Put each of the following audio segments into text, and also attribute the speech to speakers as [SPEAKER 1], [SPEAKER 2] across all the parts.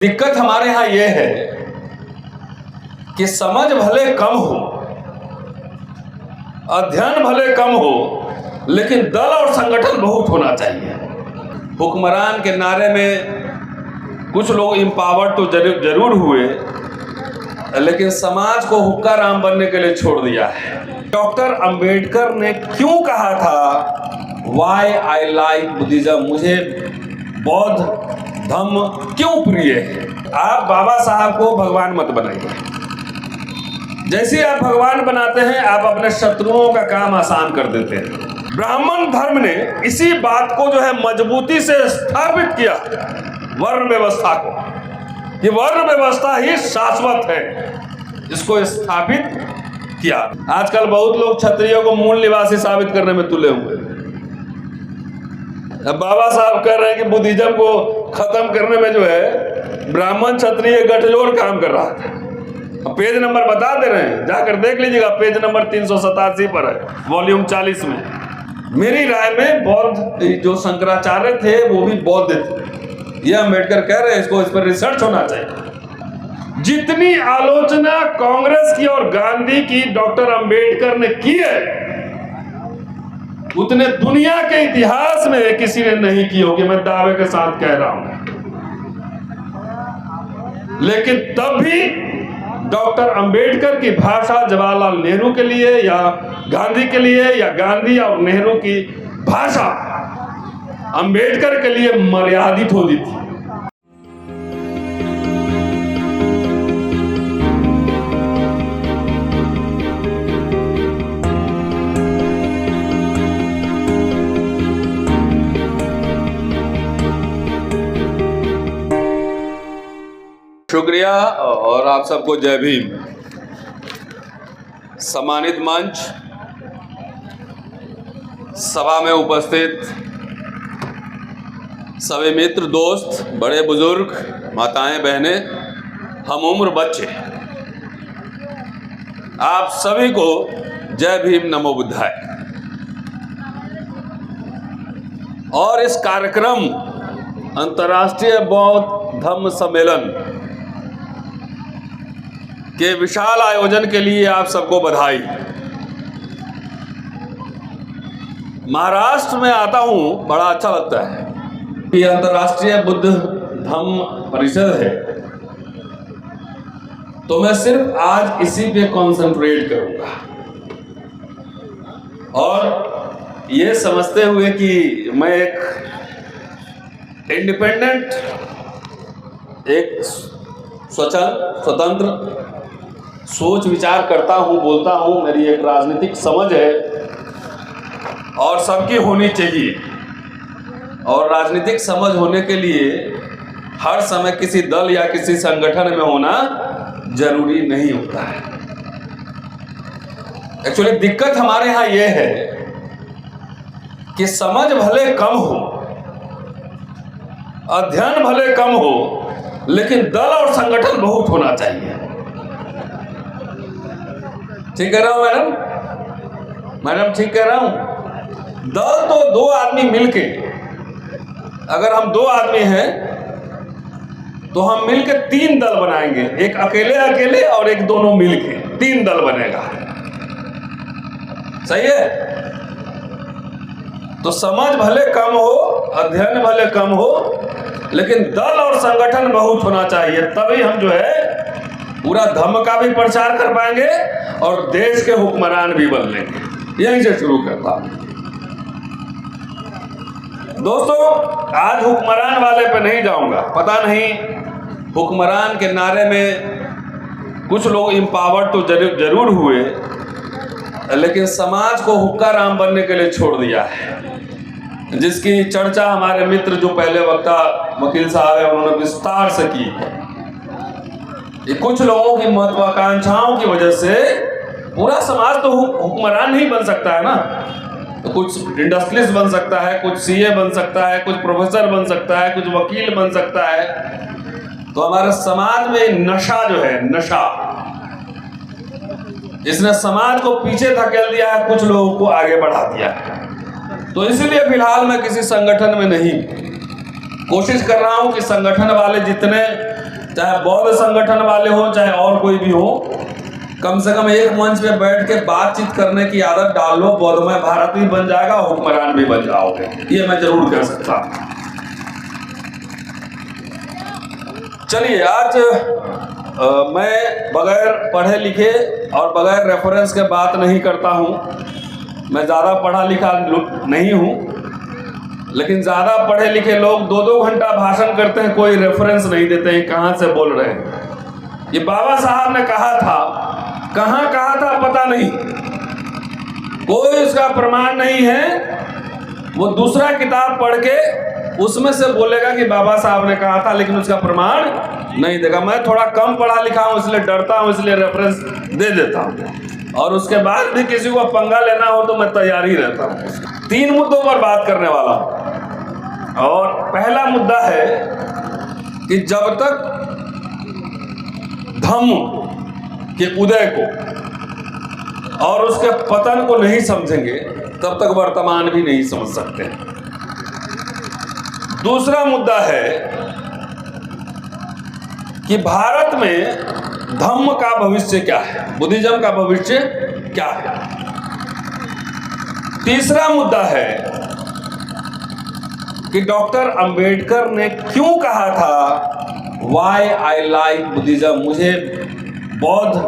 [SPEAKER 1] दिक्कत हमारे यहाँ ये है कि समझ भले कम हो, अध्ययन भले कम हो, लेकिन दल और संगठन बहुत होना चाहिए। हुक्मरान के नारे में कुछ लोग एम्पावर्ड तो जरूर हुए, लेकिन समाज को हुक्का राम बनने के लिए छोड़ दिया है। डॉक्टर अंबेडकर ने क्यों कहा था वाई आई लाइक बुद्धिज्म, मुझे बौद्ध धम्म क्यों प्रिय है। आप बाबा साहब को भगवान मत बनाइए। जैसे आप भगवान बनाते हैं, आप अपने शत्रुओं का काम आसान कर देते हैं। ब्राह्मण धर्म ने इसी बात को जो है मजबूती से स्थापित किया वर्ण व्यवस्था को, ये वर्ण व्यवस्था ही शाश्वत है, इसको स्थापित किया। आजकल बहुत लोग क्षत्रियों को मूल निवासी साबित करने में तुले हुए। अब बाबा साहब कह रहे हैं कि बुद्धिज्म को खत्म करने में जो है ब्राह्मण क्षत्रिय गठजोड़ काम कर रहा था। अब पेज नंबर बता दे रहे हैं, जाकर देख लीजिएगा, पेज नंबर 387 पर है, वॉल्यूम 40 में। मेरी राय में बौद्ध जो शंकराचार्य थे वो भी बौद्ध थे, ये अम्बेडकर कह रहे हैं, इसको इस पर रिसर्च होना चाहिए। जितनी आलोचना कांग्रेस की और गांधी की डॉक्टर अंबेडकर ने की है, उतने दुनिया के इतिहास में किसी ने नहीं की होगी, मैं दावे के साथ कह रहा हूं। लेकिन तब भी डॉक्टर अंबेडकर की भाषा जवाहरलाल नेहरू के लिए या गांधी के लिए, या गांधी और नेहरू की भाषा अंबेडकर के लिए मर्यादित होती थी। शुक्रिया और आप सबको जय भीम। सम्मानित मंच, सभा में उपस्थित सभी मित्र, दोस्त, बड़े बुजुर्ग, माताएं, बहनें, हम उम्र बच्चे, आप सभी को जय भीम, नमो बुद्धाय। और इस कार्यक्रम अंतर्राष्ट्रीय बौद्ध धम्म सम्मेलन के विशाल आयोजन के लिए आप सबको बधाई। महाराष्ट्र में आता हूं, बड़ा अच्छा लगता है। ये अंतर्राष्ट्रीय बुद्ध धम्म परिषद है, तो मैं सिर्फ आज इसी पे कंसंट्रेट करूंगा, और ये समझते हुए कि मैं एक इंडिपेंडेंट, एक स्वतंत्र सोच विचार करता हूं, बोलता हूं, मेरी एक राजनीतिक समझ है और सबकी होनी चाहिए। और राजनीतिक समझ होने के लिए हर समय किसी दल या किसी संगठन में होना जरूरी नहीं होता है। एक्चुअली दिक्कत हमारे यहाँ ये है कि समझ भले कम हो, अध्ययन भले कम हो, लेकिन दल और संगठन बहुत होना चाहिए। ठीक कह रहा हूं मैडम ठीक कह रहा हूं। दल तो दो आदमी मिलके, अगर हम दो आदमी हैं तो हम मिलके तीन दल बनाएंगे, एक अकेले अकेले और एक दोनों मिलके, तीन दल बनेगा। सही है? तो समझ भले कम हो, अध्ययन भले कम हो, लेकिन दल और संगठन बहुत होना चाहिए, तभी हम जो है पूरा धम्म का भी प्रचार कर पाएंगे और देश के हुक्मरान भी बन लेंगे। यहीं से शुरू करता हूं। दोस्तों, आज हुक्मरान वाले पे नहीं जाऊंगा। पता नहीं हुक्मरान के नारे में कुछ लोग एम्पावर्ड तो जरूर हुए, लेकिन समाज को हुक्का राम बनने के लिए छोड़ दिया है, जिसकी चर्चा हमारे मित्र जो पहले वक्ता वकील साहब है उन्होंने विस्तार से की। ये कुछ लोगों की महत्वाकांक्षाओं की वजह से पूरा समाज तो हुक्मरान नहीं बन सकता है ना। तो कुछ इंडस्ट्रियलिस्ट बन सकता है, कुछ सीए बन सकता है, कुछ प्रोफेसर बन सकता है, कुछ वकील बन सकता है। तो हमारे समाज में नशा जो है, नशा, इसने समाज को पीछे धकेल दिया है, कुछ लोगों को आगे बढ़ा दिया है। तो इसीलिए फिलहाल मैं किसी संगठन में नहीं, कोशिश कर रहा हूं कि संगठन वाले जितने चाहे बौद्ध संगठन वाले हो चाहे और कोई भी हो, कम से कम एक मंच पे बैठ के बातचीत करने की आदत डाल लो, बौद्धमय भारत भी बन जाएगा, हुक्मरान भी बन जाओगे, ये मैं जरूर कह सकता हूं। चलिए, आज मैं बगैर पढ़े लिखे और बगैर रेफरेंस के बात नहीं करता हूं। मैं ज़्यादा पढ़ा लिखा नहीं हूं, लेकिन ज़्यादा पढ़े लिखे लोग 2-2 घंटा भाषण करते हैं, कोई रेफरेंस नहीं देते हैं कहाँ से बोल रहे हैं। ये बाबा साहब ने कहा था, कहाँ कहा था पता नहीं, कोई उसका प्रमाण नहीं है। वो दूसरा किताब पढ़ के उसमें से बोलेगा कि बाबा साहब ने कहा था, लेकिन उसका प्रमाण नहीं देगा। मैं थोड़ा कम पढ़ा लिखा हूँ, इसलिए डरता हूँ, इसलिए रेफरेंस दे देता हूँ, और उसके बाद भी किसी को पंगा लेना हो तो मैं तैयार ही रहता हूँ। 3 मुद्दों पर बात करने वाला हूँ, और पहला मुद्दा है कि जब तक धम्म के उदय को और उसके पतन को नहीं समझेंगे, तब तक वर्तमान भी नहीं समझ सकते। दूसरा मुद्दा है कि भारत में धम्म का भविष्य क्या है, बुद्धिज्म का भविष्य क्या है। तीसरा मुद्दा है कि डॉक्टर अंबेडकर ने क्यों कहा था वाई आई लाइक बुद्धिज्म, मुझे बौद्ध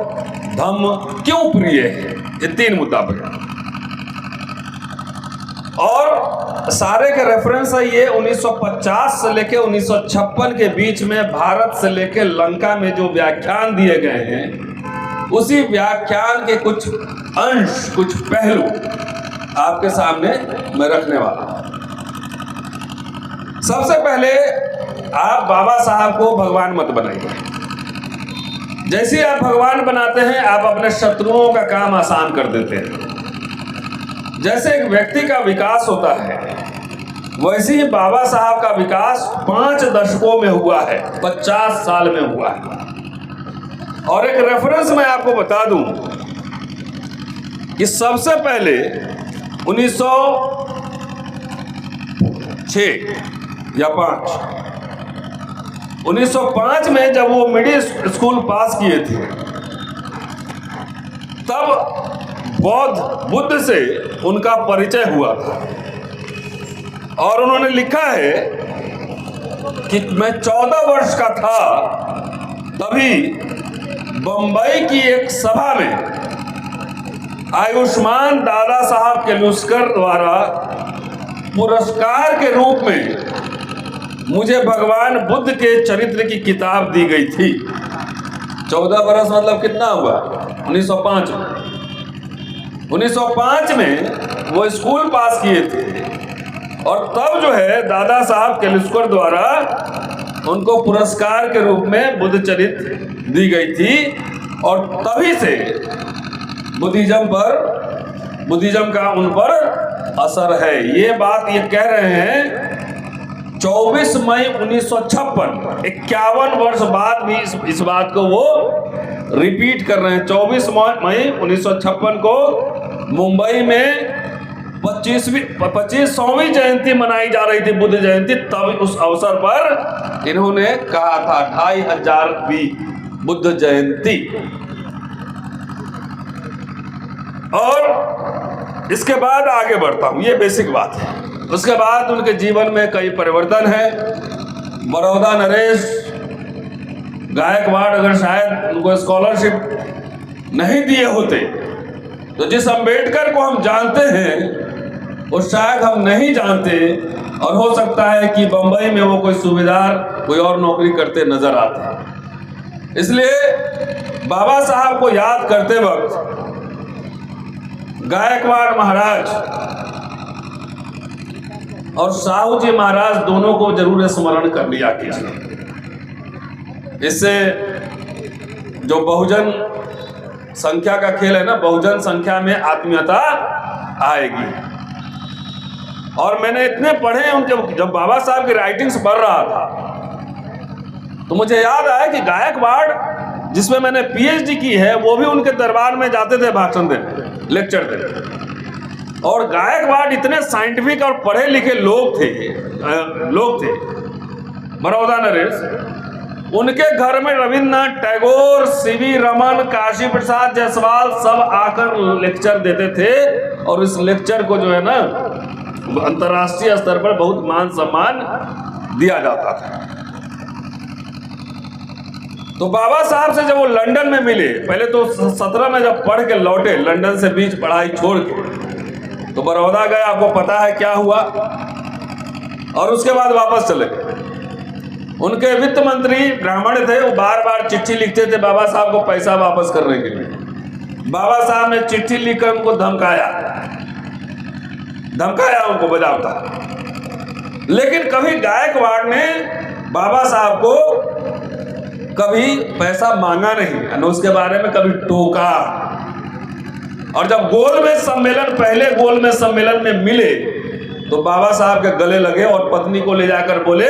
[SPEAKER 1] धम्म क्यों प्रिय है। ये 3 मुद्दा पर, और सारे के रेफरेंस है ये 1950 से लेके 1956 के बीच में भारत से लेके लंका में जो व्याख्यान दिए गए हैं, उसी व्याख्यान के कुछ अंश, कुछ पहलू आपके सामने मैं रखने वाला हूं। सबसे पहले आप बाबा साहब को भगवान मत बनाइए। जैसे आप भगवान बनाते हैं, आप अपने शत्रुओं का काम आसान कर देते हैं। जैसे एक व्यक्ति का विकास होता है, वैसे ही बाबा साहब का विकास 5 दशकों में हुआ है, 50 साल में हुआ है। और एक रेफरेंस मैं आपको बता दूं कि सबसे पहले 1906 या 5 1905 में जब वो मिडिल स्कूल पास किए थे, तब बुद्ध से उनका परिचय हुआ था, और उन्होंने लिखा है कि मैं 14 वर्ष का था, तभी बंबई की एक सभा में आयुष्मान दादा साहब केलुस्कर द्वारा पुरस्कार के रूप में मुझे भगवान बुद्ध के चरित्र की किताब दी गई थी। 14 बरस मतलब कितना हुआ, 1905 में। 1905 में वो स्कूल पास किए थे, और तब जो है दादा साहब केलुस्कर द्वारा उनको पुरस्कार के रूप में बुद्ध चरित्र दी गई थी, और तभी से बुद्धिज्म का उन पर असर है। ये बात ये कह रहे हैं 24 मई 1956, 51 वर्ष बाद भी इस बात को वो रिपीट कर रहे हैं। 24 मई 1956 को मुंबई में 25वीं जयंती मनाई जा रही थी, बुद्ध जयंती। तब उस अवसर पर इन्होंने कहा था 2500वीं बुद्ध जयंती। और इसके बाद आगे बढ़ता हूं, ये बेसिक बात है। उसके बाद उनके जीवन में कई परिवर्तन है। बड़ौदा नरेश गायकवाड़ अगर शायद उनको स्कॉलरशिप नहीं दिए होते, तो जिस अंबेडकर को हम जानते हैं वो शायद हम नहीं जानते, और हो सकता है कि बंबई में वो कोई सूबेदार, कोई और नौकरी करते नजर आते। इसलिए बाबा साहब को याद करते वक्त गायकवाड़ महाराज और साहू जी महाराज दोनों को जरूर स्मरण कर लिया कीजिए। इससे जो बहुजन संख्या का खेल है ना, बहुजन संख्या में आत्मीयता आएगी। और मैंने इतने पढ़े हैं उनके, जब बाबा साहब की राइटिंग्स पढ़ रहा था तो मुझे याद आया कि गायकवाड़ जिसमें मैंने पीएचडी की है, वो भी उनके दरबार में जाते थे भाषण देने, लेक्चर देने। और गायकवाड़ इतने साइंटिफिक और पढ़े लिखे लोग थे बड़ौदा नरेश, उनके घर में रविन्द्रनाथ टैगोर, सीवी रमन, काशी प्रसाद जायसवाल सब आकर लेक्चर देते थे और इस लेक्चर को जो है ना अंतर्राष्ट्रीय स्तर पर बहुत मान सम्मान दिया जाता था। तो बाबा साहब से जब वो लंदन में मिले, पहले तो 17 में जब पढ़ के लौटे लंदन से बीच पढ़ाई छोड़ के, तो बड़ौदा गए, आपको पता है क्या हुआ, और उसके बाद वापस चले गए। उनके वित्त मंत्री ब्राह्मण थे, वो बार बार चिट्ठी लिखते थे बाबा साहब को पैसा वापस करने के लिए। बाबा साहब ने चिट्ठी लिखकर उनको धमकाया उनको बजावता, लेकिन कभी गायकवाड़ ने बाबा साहब को कभी पैसा मांगा नहीं, उसके बारे में कभी टोका। और जब गोलमेज सम्मेलन, पहले गोलमेज सम्मेलन में मिले तो बाबा साहब के गले लगे और पत्नी को ले जाकर बोले,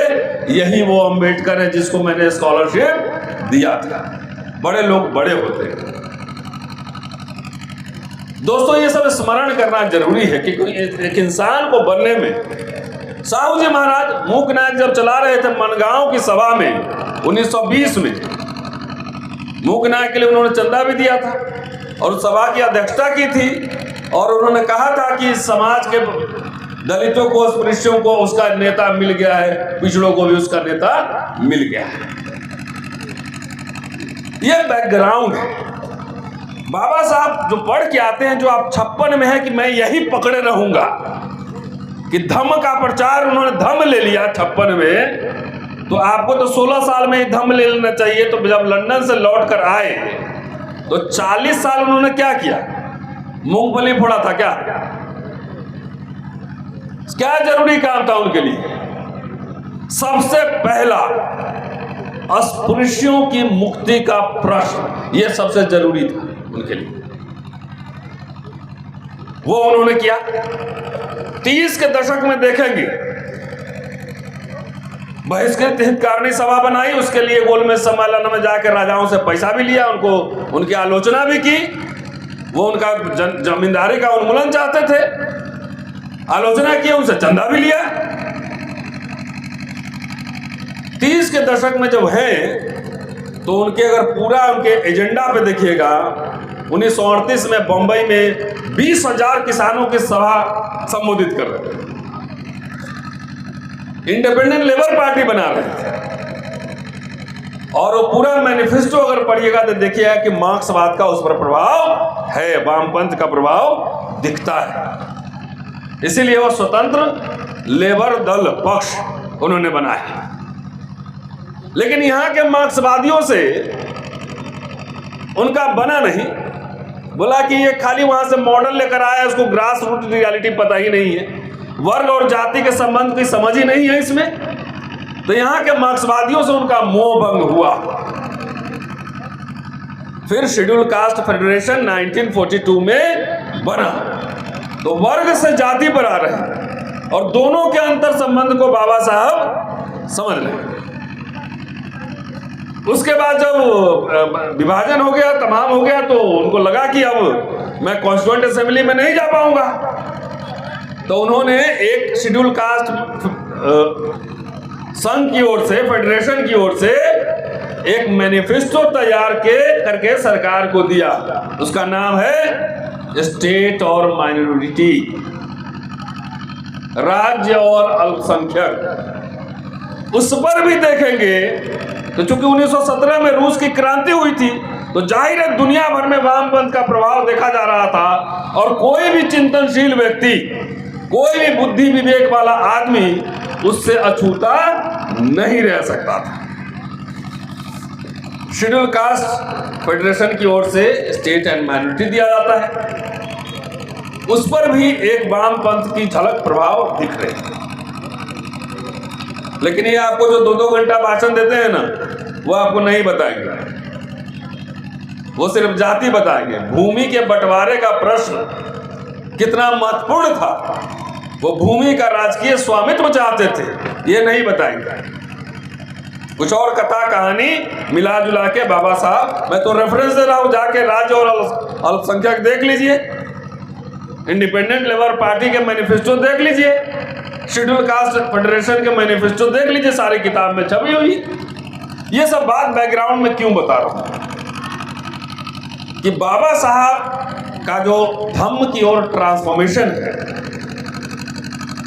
[SPEAKER 1] यही वो अंबेडकर है जिसको मैंने स्कॉलरशिप दिया था। बड़े लोग बड़े होते हैं दोस्तों, ये सब स्मरण करना जरूरी है कि एक इंसान को बनने में। साहू जी महाराज मूक नायक जब चला रहे थे मनगांव की सभा में 1920 में, मूक नायक के लिए उन्होंने चंदा भी दिया था और सभा की अध्यक्षता की थी, और उन्होंने कहा था कि समाज के दलितों को, स्पृश्यों को उसका नेता मिल गया है, पिछड़ों को भी उसका नेता मिल गया है। ये बैकग्राउंड है। बाबा साहब जो पढ़ के आते हैं, जो आप 56 में है कि मैं यही पकड़े रहूंगा, कि धम्म का प्रचार, उन्होंने धम्म ले लिया 56 में, तो आपको तो 16 साल में ही धम्म ले लेना चाहिए। तो जब लंदन से लौट कर आए तो 40 साल उन्होंने क्या किया? मूंगफली फोड़ा था क्या? क्या जरूरी काम था उनके लिए? सबसे पहला अस्पृश्यों की मुक्ति का प्रश्न, यह सबसे जरूरी था उनके लिए, वो उन्होंने किया। 30 के दशक में देखेंगे बहिष्कृत हितकारिणी सभा बनाई, उसके लिए गोलमेज सम्मेलन में जाकर राजाओं से पैसा भी लिया, उनको उनकी आलोचना भी की। वो उनका जमींदारी का उन्मूलन चाहते थे, आलोचना की, उनसे चंदा भी लिया। 30 के दशक में जब है तो उनके अगर पूरा उनके एजेंडा पे देखिएगा, 1938 में बंबई में 20,000 किसानों की सभा संबोधित कर रहे थे, इंडिपेंडेंट लेबर पार्टी बना रहे थे, और वो पूरा मैनिफेस्टो अगर पढ़िएगा तो देखिएगा कि मार्क्सवाद का उस पर प्रभाव है, वामपंथ का प्रभाव दिखता है। इसीलिए वो स्वतंत्र लेबर दल पक्ष उन्होंने बनाया। लेकिन यहां के मार्क्सवादियों से उनका बना नहीं, बोला कि ये खाली वहां से मॉडल लेकर आया, उसको ग्रास रूट रियलिटी पता ही नहीं है, वर्ग और जाति के संबंध की समझ ही नहीं है इसमें। तो यहां के मार्क्सवादियों से उनका मोह भंग हुआ। फिर शेड्यूल कास्ट फेडरेशन 1942 में बना, तो वर्ग से जाति पर आ रहे हैं, और दोनों के अंतर संबंध को बाबा साहब समझ रहे। उसके बाद जब विभाजन हो गया, तमाम हो गया, तो उनको लगा कि अब मैं कॉन्स्टिट्यूएंट असेंबली में नहीं जा पाऊंगा, तो उन्होंने एक शेड्यूल कास्ट संघ की ओर से, फेडरेशन की ओर से एक मैनिफेस्टो तैयार करके सरकार को दिया। उसका नाम है स्टेट और माइनॉरिटी, राज्य और अल्पसंख्यक। उस पर भी देखेंगे तो चूंकि 1917 में रूस की क्रांति हुई थी, तो जाहिर है दुनिया भर में वामपंथ का प्रभाव देखा जा रहा था, और कोई भी चिंतनशील व्यक्ति, कोई भी बुद्धि विवेक वाला आदमी उससे अछूता नहीं रह सकता था। शेड्यूल कास्ट फेडरेशन की ओर से स्टेट एंड माइनॉरिटी दिया जाता है, उस पर भी एक वामपंथ की झलक प्रभाव दिख रही है। लेकिन ये आपको जो 2-2 घंटा भाषण देते हैं ना, वो आपको नहीं बताएंगे, वो सिर्फ जाति बताएंगे। भूमि के बंटवारे का प्रश्न कितना महत्वपूर्ण था, वो भूमि का राजकीय स्वामित्व चाहते थे, ये नहीं बताएंगे। कुछ और कथा कहानी मिला जुला के बाबा साहब, मैं तो रेफरेंस दे रहा हूं, जाके राज्य और अल्पसंख्यक देख लीजिए, इंडिपेंडेंट लेबर पार्टी के मैनिफेस्टो देख लीजिए, शेड्यूल कास्ट फेडरेशन के मैनिफेस्टो देख लीजिए, सारी किताब में छपी हुई। ये सब बात बैकग्राउंड में क्यों बता रहा हूं कि बाबा साहब का जो धम्म की ओर ट्रांसफॉर्मेशन है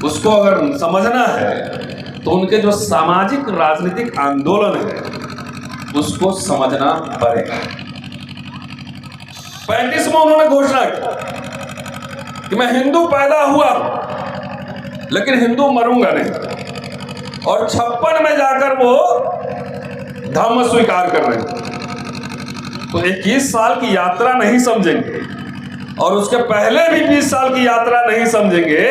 [SPEAKER 1] उसको अगर समझना है तो उनके जो सामाजिक राजनीतिक आंदोलन है उसको समझना पड़ेगा। 35 में उन्होंने घोषणा की कि मैं हिंदू पैदा हुआ लेकिन हिंदू मरूंगा नहीं, और 56 में जाकर वो धम्म स्वीकार कर रहे हैं। तो 21 साल की यात्रा नहीं समझेंगे और उसके पहले भी 20 साल की यात्रा नहीं समझेंगे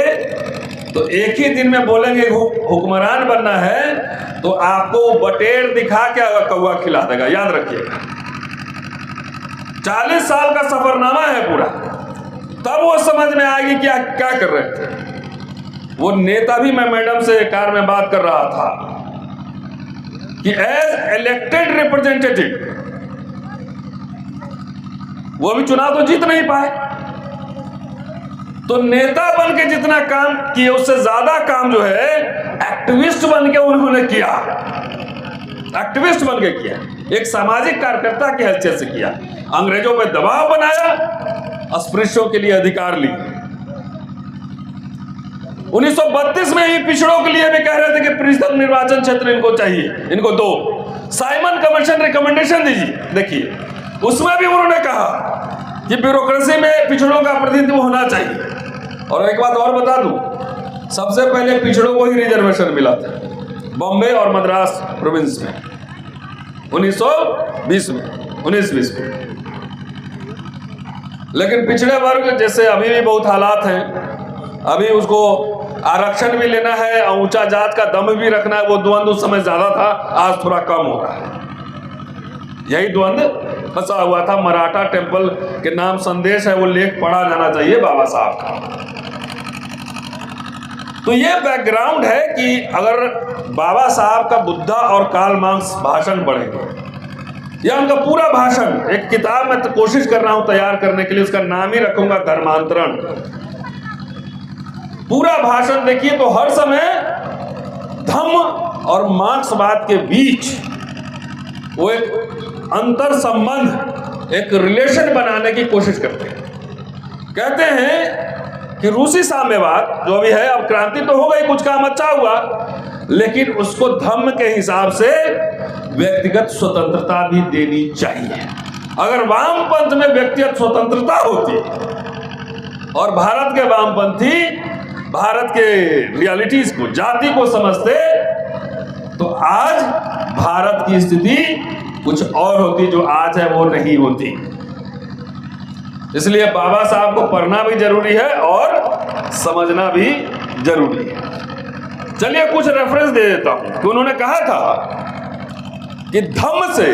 [SPEAKER 1] तो एक ही दिन में बोलेंगे हुक्मरान बनना है तो आपको बटेर दिखा के कौवा खिला देगा, याद रखिएगा। 40 साल का सफरनामा है पूरा, तब वो समझ में आएगी क्या क्या कर रहे थे वो नेता भी। मैं मैडम से कार में बात कर रहा था कि एज इलेक्टेड रिप्रेजेंटेटिव वो अभी चुनाव तो जीत नहीं पाए, तो नेता बन के जितना काम किए उससे ज्यादा काम जो है एक्टिविस्ट बन के उन्होंने किया, एक्टिविस्ट बन के किया, एक सामाजिक कार्यकर्ता की हैसियत से किया। अंग्रेजों पे दबाव बनाया, अस्पृश्यों के लिए अधिकार ली। 1932 में ही पिछड़ों के लिए भी कह रहे थे कि पृथक निर्वाचन क्षेत्र इनको चाहिए, इनको दो। साइमन कमीशन रिकमेंडेशन दीजिए, देखिए उसमें भी उन्होंने कहा कि ब्यूरोक्रेसी में पिछड़ों का प्रतिनिधित्व होना चाहिए। और एक बात और बता दूं, सबसे पहले पिछड़ों को ही रिजर्वेशन मिला था बॉम्बे और मद्रास प्रोविंस में 1920 में। लेकिन पिछड़े वर्ग जैसे अभी भी बहुत हालात हैं, अभी उसको आरक्षण भी लेना है और ऊंचा जात का दम भी रखना है, वो द्वंद्व उस समय ज्यादा था, आज थोड़ा कम हो रहा है। यही द्वंद्व फंसा हुआ था। मराठा टेम्पल के नाम संदेश है, वो लेख पढ़ा जाना चाहिए बाबा साहब का। तो ये बैकग्राउंड है कि अगर बाबा साहब का बुद्धा और कार्ल मार्क्स भाषण पढ़ेंगे या उनका पूरा भाषण एक किताब में तो कोशिश कर रहा हूं तैयार करने के लिए, उसका नाम ही रखूंगा धर्मांतरण। पूरा भाषण देखिए तो हर समय धम्म और मार्क्सवाद के बीच वो एक अंतर संबंध, एक रिलेशन बनाने की कोशिश करते हैं। कहते हैं कि रूसी साम्यवाद जो भी है, अब क्रांति तो हो गई, कुछ काम अच्छा हुआ, लेकिन उसको धम्म के हिसाब से व्यक्तिगत स्वतंत्रता भी देनी चाहिए। अगर वामपंथ में व्यक्तिगत स्वतंत्रता होती और भारत के वामपंथी भारत के रियलिटीज को, जाति को समझते तो आज भारत की स्थिति कुछ और होती, जो आज है वो नहीं होती। इसलिए बाबा साहब को पढ़ना भी जरूरी है और समझना भी जरूरी है। चलिए कुछ रेफरेंस दे देता हूं कि उन्होंने कहा था कि धम्म से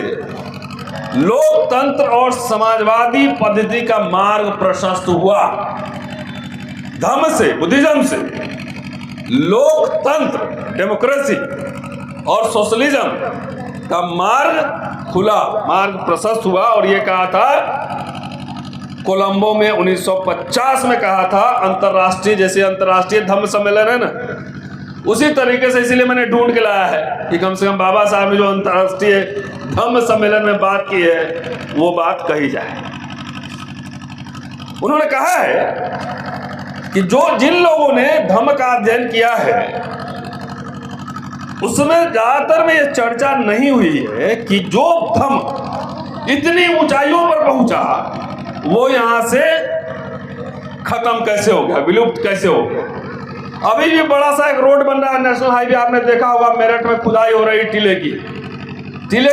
[SPEAKER 1] लोकतंत्र और समाजवादी पद्धति का मार्ग प्रशस्त हुआ। धम्म से, बुद्धिज्म से लोकतंत्र, डेमोक्रेसी और सोशलिज्म का मार्ग खुला, मार्ग प्रशस्त हुआ। और ये कहा था कोलंबो में 1950 में कहा था, अंतरराष्ट्रीय, जैसे अंतरराष्ट्रीय धम्म सम्मेलन है ना, उसी तरीके से। इसीलिए मैंने ढूंढ के लाया है कि कम से कम बाबा साहब ने जो अंतरराष्ट्रीय धम्म सम्मेलन में बात की है वो बात कही जाए। उन्होंने कहा है कि जिन लोगों ने धम्म का अध्ययन किया है उसमें ज्यादातर में यह चर्चा नहीं हुई है कि जो धम्म इतनी ऊंचाइयों पर पहुंचा वो यहां से खत्म कैसे हो गया, विलुप्त कैसे हो गया। अभी भी बड़ा सा एक रोड बन रहा है, नेशनल हाईवे, आपने देखा होगा, मेरठ में खुदाई हो रही, टीले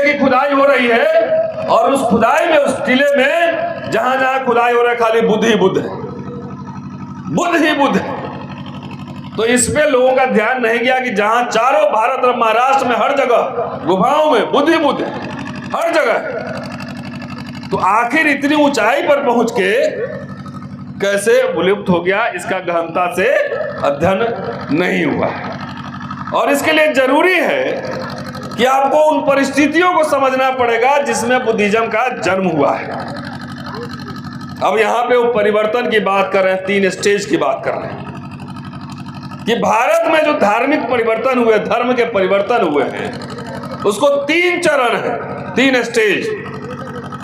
[SPEAKER 1] की खुदाई हो रही है। और उस खुदाई में, उस टीले में जहां जहां खुदाई हो रहा है खाली बुद्ध ही बुद्ध है, बुद्ध ही बुद्ध है। तो इस पे लोगों का ध्यान नहीं गया कि जहां चारों भारत और महाराष्ट्र में हर जगह गुफाओं में बुद्ध ही बुद्ध है, हर जगह। तो आखिर इतनी ऊंचाई पर पहुंच के कैसे विलुप्त हो गया, इसका गहनता से अध्ययन नहीं हुआ है। और इसके लिए जरूरी है कि आपको उन परिस्थितियों को समझना पड़ेगा जिसमें बुद्धिज्म का जन्म हुआ है। अब यहां पे वो परिवर्तन की बात कर रहे हैं, 3 स्टेज की बात कर रहे हैं कि भारत में जो धार्मिक परिवर्तन हुए, धर्म के परिवर्तन हुए हैं, उसको 3 चरण है, 3 स्टेज,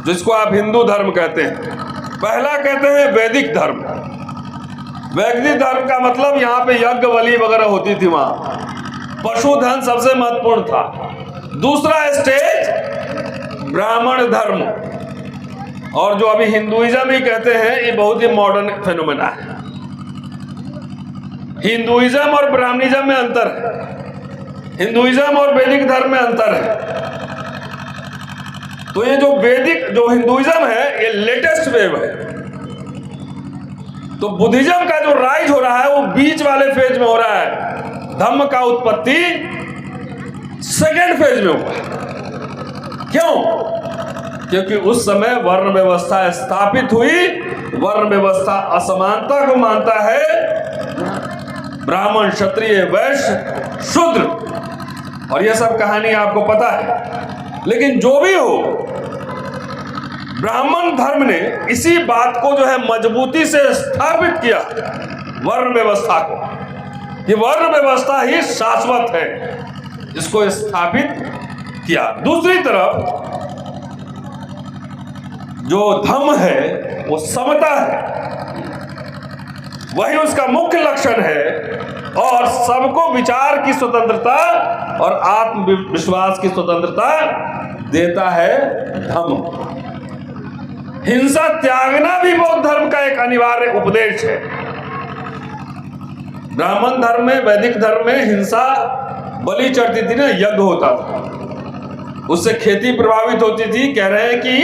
[SPEAKER 1] जिसको आप हिंदू धर्म कहते हैं। पहला कहते हैं वैदिक धर्म। वैदिक धर्म का मतलब यहाँ पे यज्ञ बलि वगैरह होती थी, वहां पशुधन सबसे महत्वपूर्ण था। दूसरा स्टेज ब्राह्मण धर्म, और जो अभी हिंदुइज्म ही कहते हैं, ये बहुत ही मॉडर्न फेनोमेना है। हिंदुइज्म और ब्राह्मणिज्म में अंतर है, हिंदुइज्म और वैदिक धर्म में अंतर है। तो ये जो वैदिक, जो हिंदुइज्म है, ये लेटेस्ट वेव है। तो बुद्धिज्म का जो राइज हो रहा है वो बीच वाले फेज में हो रहा है। धम्म का उत्पत्ति सेकेंड फेज में हुआ। क्यों? क्योंकि उस समय वर्ण व्यवस्था स्थापित हुई। वर्ण व्यवस्था असमानता को मानता है, ब्राह्मण, क्षत्रिय, वैश्य, शूद्र, और यह सब कहानी आपको पता है। लेकिन जो भी हो, ब्राह्मण धर्म ने इसी बात को जो है मजबूती से स्थापित किया, वर्ण व्यवस्था को, कि वर्ण व्यवस्था ही शाश्वत है, इसको स्थापित किया। दूसरी तरफ जो धम्म है वो समता है, वही उसका मुख्य लक्षण है, और सबको विचार की स्वतंत्रता और आत्मविश्वास की स्वतंत्रता देता है धम्म। हिंसा त्यागना भी बौद्ध धर्म का एक अनिवार्य उपदेश है। ब्राह्मण धर्म में, वैदिक धर्म में हिंसा, बलि चढ़ती थी ना, यज्ञ होता था, उससे खेती प्रभावित होती थी। कह रहे हैं कि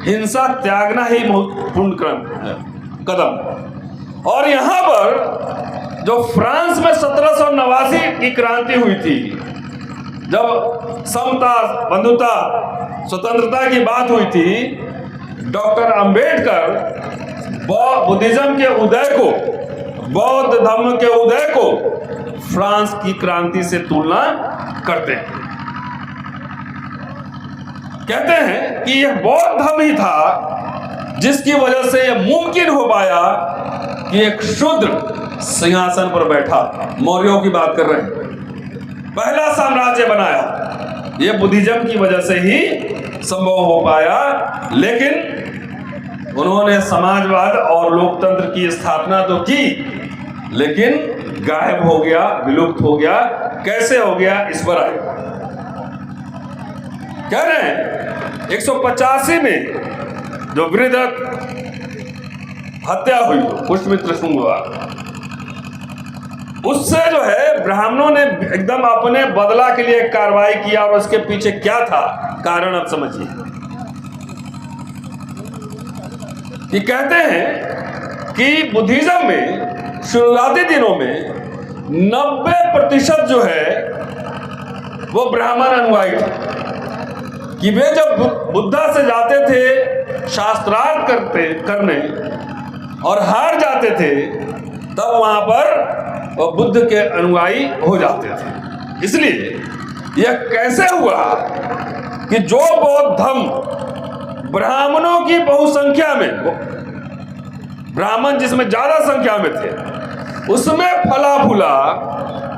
[SPEAKER 1] हिंसा त्यागना ही महत्वपूर्ण कदम। और यहां पर जो फ्रांस में 1789 की क्रांति हुई थी, जब समता, बंधुता, स्वतंत्रता की बात हुई थी, डॉक्टर अंबेडकर बुद्धिज्म के उदय को, बौद्ध धर्म के उदय को फ्रांस की क्रांति से तुलना करते हैं। कहते हैं कि यह बौद्ध धर्म ही था जिसकी वजह से यह मुमकिन हो पाया कि एक शूद्र सिंहासन पर बैठा। मौर्यों की बात कर रहे हैं, पहला साम्राज्य बनाया, यह बुद्धिज्म की वजह से ही संभव हो पाया। लेकिन उन्होंने समाजवाद और लोकतंत्र की स्थापना तो की, लेकिन गायब हो गया, विलुप्त हो गया। कैसे हो गया, इस पर आए। कह रहे हैं 185 में जो वृद्ध हत्या हुई पुष्यमित्र शुंग, उससे जो है ब्राह्मणों ने एकदम अपने बदला के लिए कार्रवाई किया, और उसके पीछे क्या था कारण, अब समझिए। ये कहते हैं कि बुद्धिज्म में शुरुआती दिनों में 90% जो है वो ब्राह्मण अनुयायी थे, कि वे जब बुद्धा से जाते थे शास्त्रार्थ करने और हार जाते थे, तब वहां पर वो बुद्ध के अनुयायी हो जाते थे। इसलिए यह कैसे हुआ कि जो बौद्ध धर्म ब्राह्मणों की बहुसंख्या में, ब्राह्मण जिसमें ज्यादा संख्या में थे, उसमें फला फूला,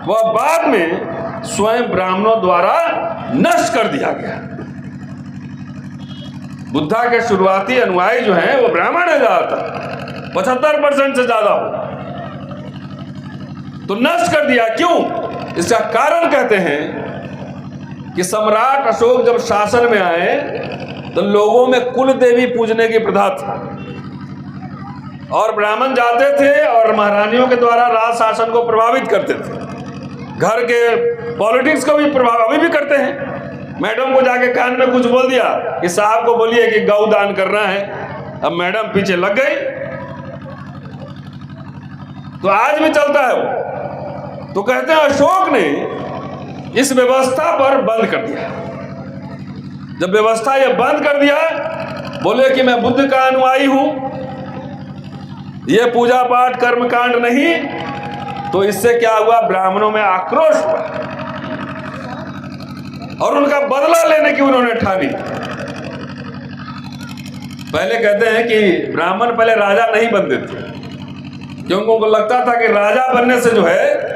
[SPEAKER 1] वह बाद में स्वयं ब्राह्मणों द्वारा नष्ट कर दिया गया। बुद्धा के शुरुआती अनुयायी जो हैं वो ब्राह्मण है, ज्यादातर 75% से ज्यादा हो, तो नष्ट कर दिया। क्यों? इसका कारण कहते हैं कि सम्राट अशोक जब शासन में आए तो लोगों में कुल देवी पूजने की प्रथा थी, और ब्राह्मण जाते थे और महारानियों के द्वारा राज शासन को प्रभावित करते थे, घर के पॉलिटिक्स को भी अभी भी करते हैं। मैडम को जाके कान में कुछ बोल दिया कि साहब को बोलिए कि गौ दान करना है, अब मैडम पीछे लग गई, तो आज भी चलता है वो। तो कहते हैं अशोक ने इस व्यवस्था पर बंद कर दिया। जब व्यवस्था ये बंद कर दिया, बोले कि मैं बुद्ध का अनुयायी हूं, ये पूजा पाठ कर्मकांड नहीं, तो इससे क्या हुआ, ब्राह्मणों में आक्रोश हुआ और उनका बदला लेने की उन्होंने ठानी। पहले कहते हैं कि ब्राह्मण पहले राजा नहीं बनते थे, क्योंकि उनको लगता था कि राजा बनने से जो है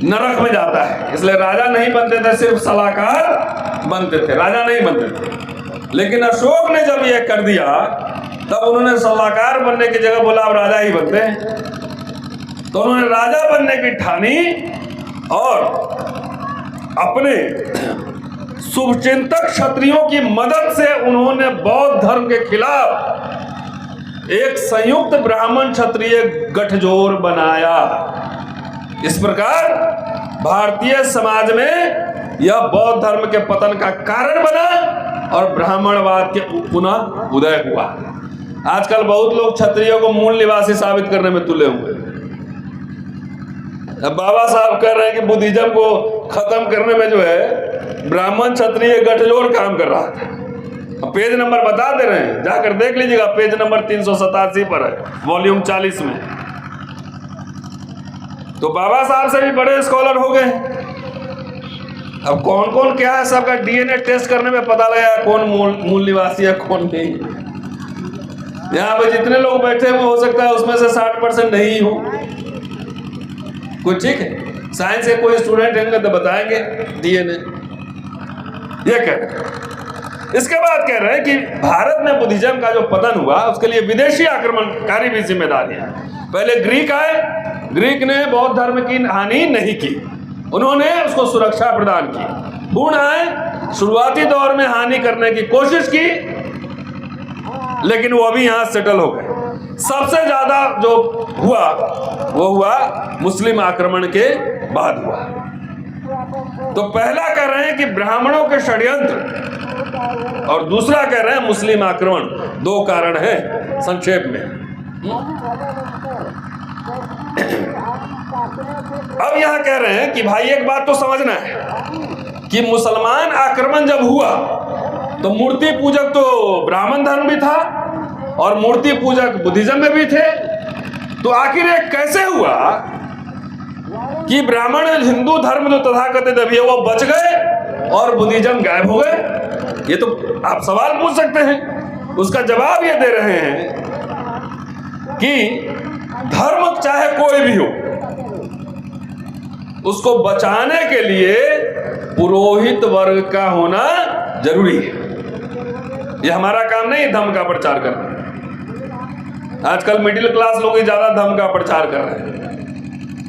[SPEAKER 1] नरक में जाता है। इसलिए राजा नहीं बनते थे, सिर्फ सलाहकार बनते थे, राजा नहीं बनते थे। लेकिन अशोक ने जब यह कर दिया तब उन्होंने सलाहकार बनने की जगह बोला अब राजा ही बनते हैं। तो उन्होंने राजा बनने की ठानी और अपने शुभचिंतक क्षत्रियों की मदद से उन्होंने बौद्ध धर्म के खिलाफ एक संयुक्त ब्राह्मण क्षत्रिय गठजोड़ बनाया। इस प्रकार भारतीय समाज में यह बौद्ध धर्म के पतन का कारण बना और ब्राह्मणवाद के पुनः उदय हुआ। आजकल बहुत लोग क्षत्रियों को मूल निवासी साबित करने में तुले हुए हैं। अब बाबा साहब कह रहे हैं कि बुद्धिज्म को खत्म करने में जो है ब्राह्मण क्षत्रिय गठजोड़ काम कर रहा था। अब पेज नंबर बता दे रहे हैं, जाकर देख लीजिएगा, पेज नंबर 387 पर है, वॉल्यूम 40 में। तो बाबा साहब से भी बड़े स्कॉलर हो गए। अब कौन कौन क्या है सबका डीएनए टेस्ट करने में पता लगा कौन मूल निवासी है कौन नहीं। यहाँ पे जितने लोग बैठे हुए हो सकता है उसमें से 60% नहीं हो। कुछ ठीक है, साइंस के कोई स्टूडेंट होंगे तो बताएंगे डीएनए। ये कह रहे हैं। इसके बाद कह रहे हैं कि भारत में बुद्धिज्म का जो पतन हुआ उसके लिए विदेशी आक्रमणकारी भी जिम्मेदार है। पहले ग्रीक आए, ग्रीक ने बौद्ध धर्म की हानि नहीं की, उन्होंने उसको सुरक्षा प्रदान की। हुन आए, शुरुआती दौर में हानि करने की कोशिश की, लेकिन वो अभी यहां सेटल हो गए। सबसे ज्यादा जो हुआ वो हुआ मुस्लिम आक्रमण के बाद हुआ। तो पहला कह रहे हैं कि ब्राह्मणों के षड्यंत्र और दूसरा कह रहे हैं मुस्लिम आक्रमण। दो कारण हैं संक्षेप में। अब यहां कह रहे हैं कि भाई एक बात तो समझना है कि मुसलमान आक्रमण जब हुआ तो मूर्ति पूजक तो ब्राह्मण धर्म भी था और मूर्ति पूजक बुद्धिज्म में भी थे। तो आखिर ये कैसे हुआ कि ब्राह्मण हिंदू धर्म जो तथाकथित अभी है वो बच गए और बुद्धिज्म गायब हो गए? ये तो आप सवाल पूछ सकते हैं। उसका जवाब ये दे रहे हैं कि धर्म चाहे कोई भी हो, उसको बचाने के लिए पुरोहित वर्ग का होना जरूरी है। ये हमारा काम नहीं धर्म का प्रचार करना। आजकल मिडिल क्लास लोग ही ज्यादा धर्म का प्रचार कर रहे हैं।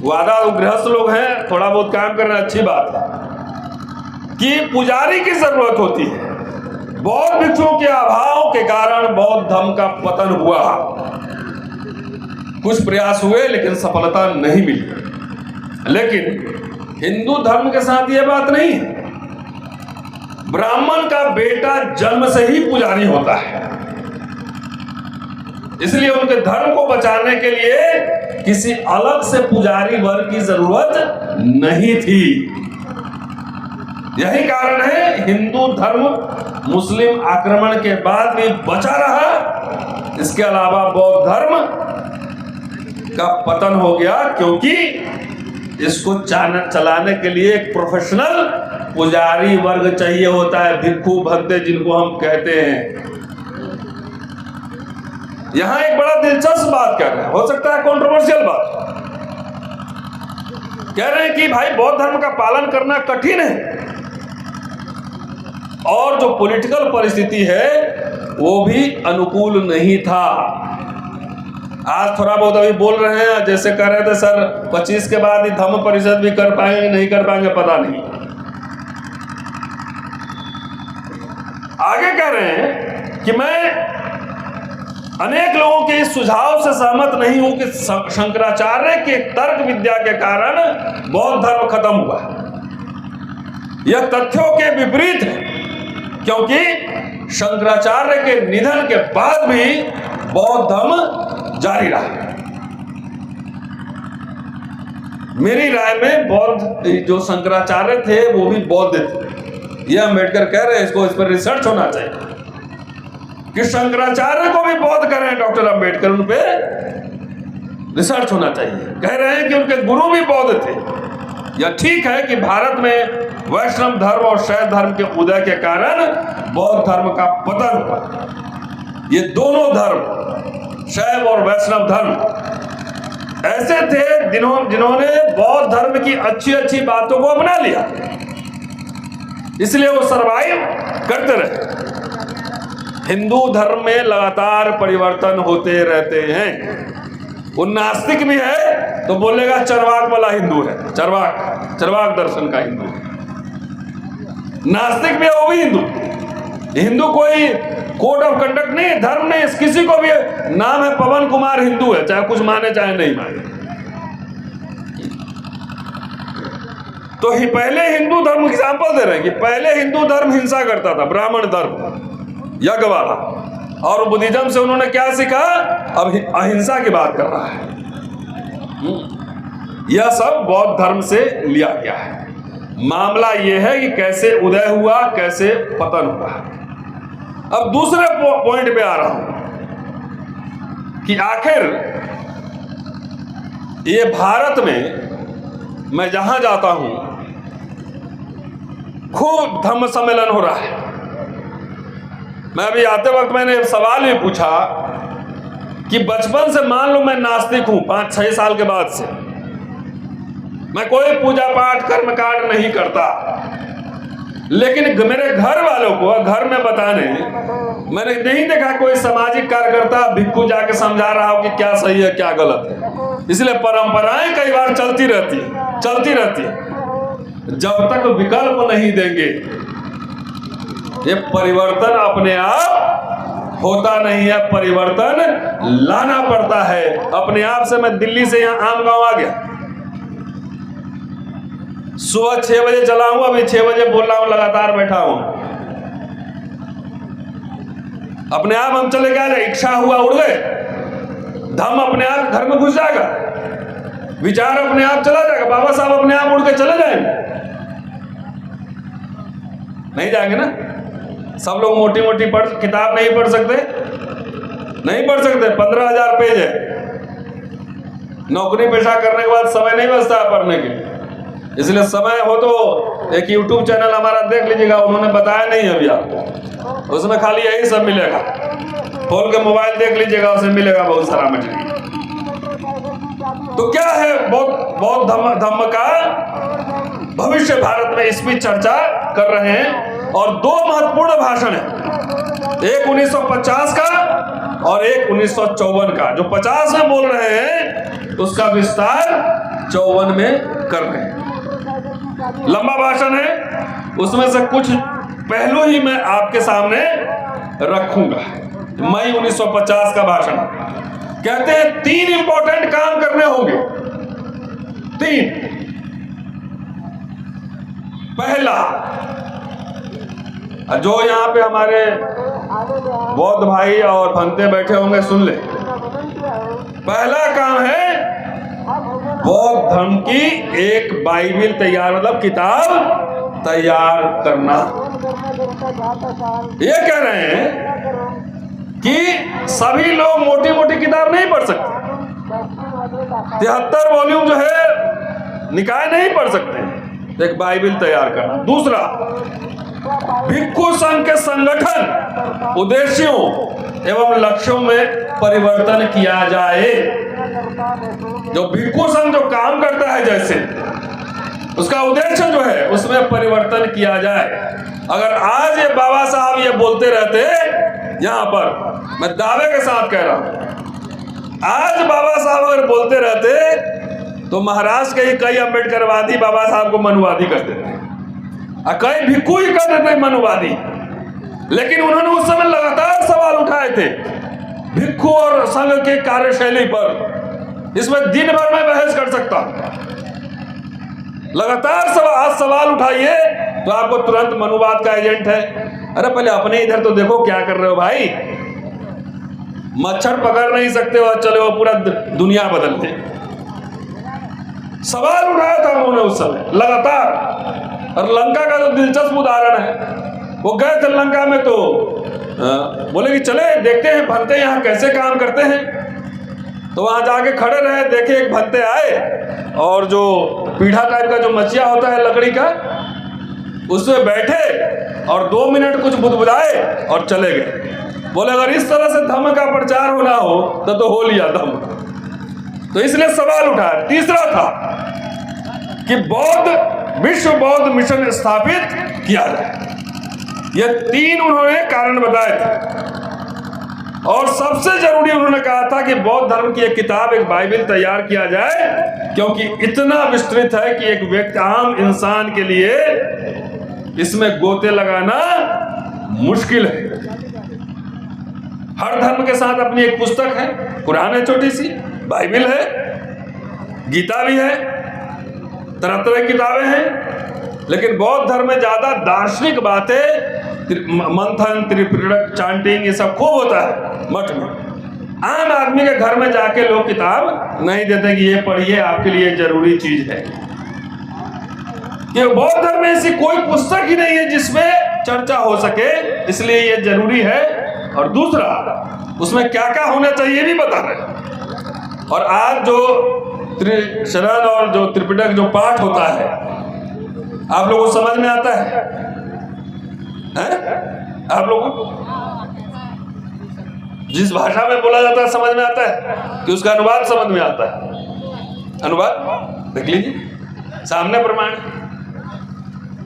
[SPEAKER 1] वो आधा गृहस्थ लोग हैं, थोड़ा बहुत काम कर रहे हैं, अच्छी बात है कि पुजारी की जरूरत होती है। बौद्ध भिक्षुओं के अभाव के कारण बौद्ध धर्म का पतन हुआ। कुछ प्रयास हुए लेकिन सफलता नहीं मिली। लेकिन हिंदू धर्म के साथ यह बात नहीं है। ब्राह्मण का बेटा जन्म से ही पुजारी होता है, इसलिए उनके धर्म को बचाने के लिए किसी अलग से पुजारी वर्ग की जरूरत नहीं थी। यही कारण है हिंदू धर्म मुस्लिम आक्रमण के बाद भी बचा रहा। इसके अलावा बौद्ध धर्म का पतन हो गया क्योंकि इसको चलाने के लिए एक प्रोफेशनल पुजारी वर्ग चाहिए होता है, भिक्षु भक्ते जिनको हम कहते हैं। यहां एक बड़ा दिलचस्प बात कह रहे हैं, हो सकता है कंट्रोवर्शियल बात। कह रहे हैं कि भाई बौद्ध धर्म का पालन करना कठिन है और जो पॉलिटिकल परिस्थिति है वो भी अनुकूल नहीं था। आज थोड़ा बहुत अभी बोल रहे हैं, जैसे कह रहे थे सर 25 के बाद ही धम्म परिषद भी कर पाएंगे नहीं कर पाएंगे पता नहीं। आगे कह रहे हैं कि मैं अनेक लोगों के इस सुझाव से सहमत नहीं हूं कि शंकराचार्य के तर्क विद्या के कारण बौद्ध धर्म खत्म हुआ। यह तथ्यों के विपरीत है, क्योंकि शंकराचार्य के निधन के बाद भी बौद्ध धर्म जारी रहा। मेरी राय में बौद्ध जो शंकराचार्य थे वो भी बौद्ध थे। यह अम्बेडकर कह रहे हैं, इसको इस पर रिसर्च होना चाहिए कि शंकराचार्य को भी बौद्ध करें डॉक्टर अम्बेडकर, उन पे रिसर्च होना चाहिए। कह रहे हैं कि उनके गुरु भी बौद्ध थे। यह ठीक है कि भारत में वैष्णव धर्म और शैव धर्म के उदय के कारण बौद्ध धर्म का पतन हुआ। ये दोनों धर्म, शैव और वैष्णव धर्म, ऐसे थे जिन्होंने बौद्ध धर्म की अच्छी अच्छी बातों को अपना लिया, इसलिए वो सरवाइव करते रहे। हिंदू धर्म में लगातार परिवर्तन होते रहते हैं। वो नास्तिक भी है तो बोलेगा चरवाक वाला हिंदू है, चरवाक दर्शन का हिंदू है। नास्तिक भी है वो भी हिंदू। हिंदू कोई कोड ऑफ कंडक्ट नहीं, धर्म नहीं, किसी को भी नाम है पवन कुमार हिंदू है, चाहे कुछ माने चाहे नहीं माने। तो ही पहले हिंदू धर्म एग्जांपल दे रहे हैं कि पहले हिंदू धर्म हिंसा करता था, ब्राह्मण धर्म यज्ञ वाला, और बुद्धिज्म से उन्होंने क्या सीखा, अब अहिंसा की बात कर रहा है। यह सब बौद्ध धर्म से लिया गया है। मामला यह है कि कैसे उदय हुआ, कैसे पतन हुआ। अब दूसरे पॉइंट पे आ रहा हूं कि आखिर ये भारत में मैं जहां जाता हूं खूब धम्म सम्मेलन हो रहा है। मैं अभी आते वक्त मैंने सवाल भी पूछा कि बचपन से मान लो मैं नास्तिक हूं, 5-6 साल के बाद से मैं कोई पूजा पाठ कर्मकांड नहीं करता, लेकिन मेरे घर वालों को घर में बताने मैंने नहीं देखा कोई सामाजिक कार्यकर्ता भिक्खु जाके समझा रहा हो कि क्या सही है क्या गलत है। इसलिए परंपराएं कई बार चलती रहती जब तक विकल्प नहीं देंगे ये परिवर्तन अपने आप होता नहीं है, परिवर्तन लाना पड़ता है अपने आप से। मैं दिल्ली से यहाँ आम गांव आ गया, सुबह 6 बजे चला हूं, अभी 6 बजे बोल रहा हूं, लगातार बैठा हूं। अपने आप हम चले गए, इच्छा हुआ उड़ गए, धम्म अपने आप घर में घुस जाएगा, विचार अपने आप चला जाएगा, बाबा साहब अपने आप उड़ के चले जाएंगे। नहीं जाएंगे ना। सब लोग मोटी मोटी किताब नहीं पढ़ सकते, 15,000 पेज है। नौकरी पेशा करने के बाद समय नहीं बचता है पढ़ने के, इसलिए समय हो तो एक YouTube चैनल हमारा देख लीजिएगा, उन्होंने बताया नहीं अभी आपको, उसमें खाली यही सब मिलेगा। खोल के मोबाइल देख लीजिएगा, उसमें मिलेगा बहुत सारा मटेरियल। तो क्या है बौद्ध धम्म का भविष्य भारत में, इस पर चर्चा कर रहे हैं। और 2 महत्वपूर्ण भाषण है, एक 1950 का और एक 1954 का। जो 50 में बोल रहे हैं उसका विस्तार 54 में कर रहे हैं। लंबा भाषण है, उसमें से कुछ पहलू ही मैं आपके सामने रखूंगा। मई 1950 का भाषण। कहते हैं 3 इंपॉर्टेंट काम करने होंगे। 3। पहला, जो यहां पे हमारे बौद्ध भाई और फंते बैठे होंगे सुन ले, पहला काम है बौद्ध धर्म की एक बाइबिल तैयार, मतलब किताब तैयार करना। ये कह रहे हैं कि सभी लोग मोटी मोटी किताब नहीं पढ़ सकते, 73 वॉल्यूम जो है निकाय नहीं पढ़ सकते, एक बाइबिल तैयार करना। दूसरा, भिक्खु संघ के संगठन, उद्देश्यों एवं लक्ष्यों में परिवर्तन किया जाए। जो भिक्खु संघ जो काम करता है जैसे, उसका उद्देश्य जो है उसमें परिवर्तन किया जाए। अगर आज ये बाबा साहब ये बोलते रहते, यहां पर मैं दावे के साथ कह रहा हूं, आज बाबा साहब अगर बोलते रहते तो महाराष्ट्र के ही कई अम्बेडकरवादी बाबा साहब को मनुवादी कर देते, कई भिक्खु ही कर देते मनुवादी। लेकिन उन्होंने उस समय लगातार सवाल उठाए थे भिक्खु और संघ के कार्यशैली पर। इसमें दिन भर में बहस कर सकता, लगातार सवाल उठाइए तो आपको तुरंत मनुवाद का एजेंट है। अरे पहले अपने इधर तो देखो क्या कर रहे हो भाई, मच्छर पकड़ नहीं सकते हो, चले वो पूरा दुनिया बदलते। सवाल उठाया था उन्होंने उस समय लगातार। और लंका का जो दिलचस्प उदाहरण है, वो गए थे लंका में तो बोले कि चले देखते हैं भंते यहाँ कैसे काम करते हैं। तो वहां जाके खड़े रहे, देखे एक भंते आए और जो पीढ़ा टाइप का जो मचिया होता है लकड़ी का, उसमें बैठे और 2 मिनट कुछ बुदबुदाए और चले गए। बोले अगर इस तरह से धम्म का प्रचार होना हो तो हो लिया धम्म। तो इसलिए सवाल उठाया। तीसरा था कि विश्व बौद्ध मिशन स्थापित किया जाए। ये 3 उन्होंने कारण बताए थे। और सबसे जरूरी उन्होंने कहा था कि बौद्ध धर्म की एक किताब, एक बाइबल तैयार किया जाए, क्योंकि इतना विस्तृत है कि एक व्यक्ति, आम इंसान के लिए इसमें गोते लगाना मुश्किल है। हर धर्म के साथ अपनी एक पुस्तक है, कुरान है छोटी सी, बाइबल है, गीता भी है, तरह तरह की किताबें हैं, लेकिन बौद्ध धर्म में ज्यादा दार्शनिक बातें, मंथन, त्रिपिटक, चांटिंग, ये सब खूब होता है मठ में। आम आदमी के घर में जाके लोग किताब नहीं देते कि ये पढ़िए, आपके लिए जरूरी चीज है। कि बौद्ध धर्म में ऐसी कोई पुस्तक ही नहीं है जिसमें चर्चा हो सके, इसलिए ये जरूरी है। और दूसरा, उसमें क्या क्या होना चाहिए भी बता रहे। और आज जो त्रिशरण और जो त्रिपिटक जो पाठ होता है, आप लोगों को समझ में आता है? आप लोगों को जिस भाषा में बोला जाता है समझ में आता है कि उसका अनुवाद समझ में आता है? अनुवाद देख लीजिए, सामने प्रमाण।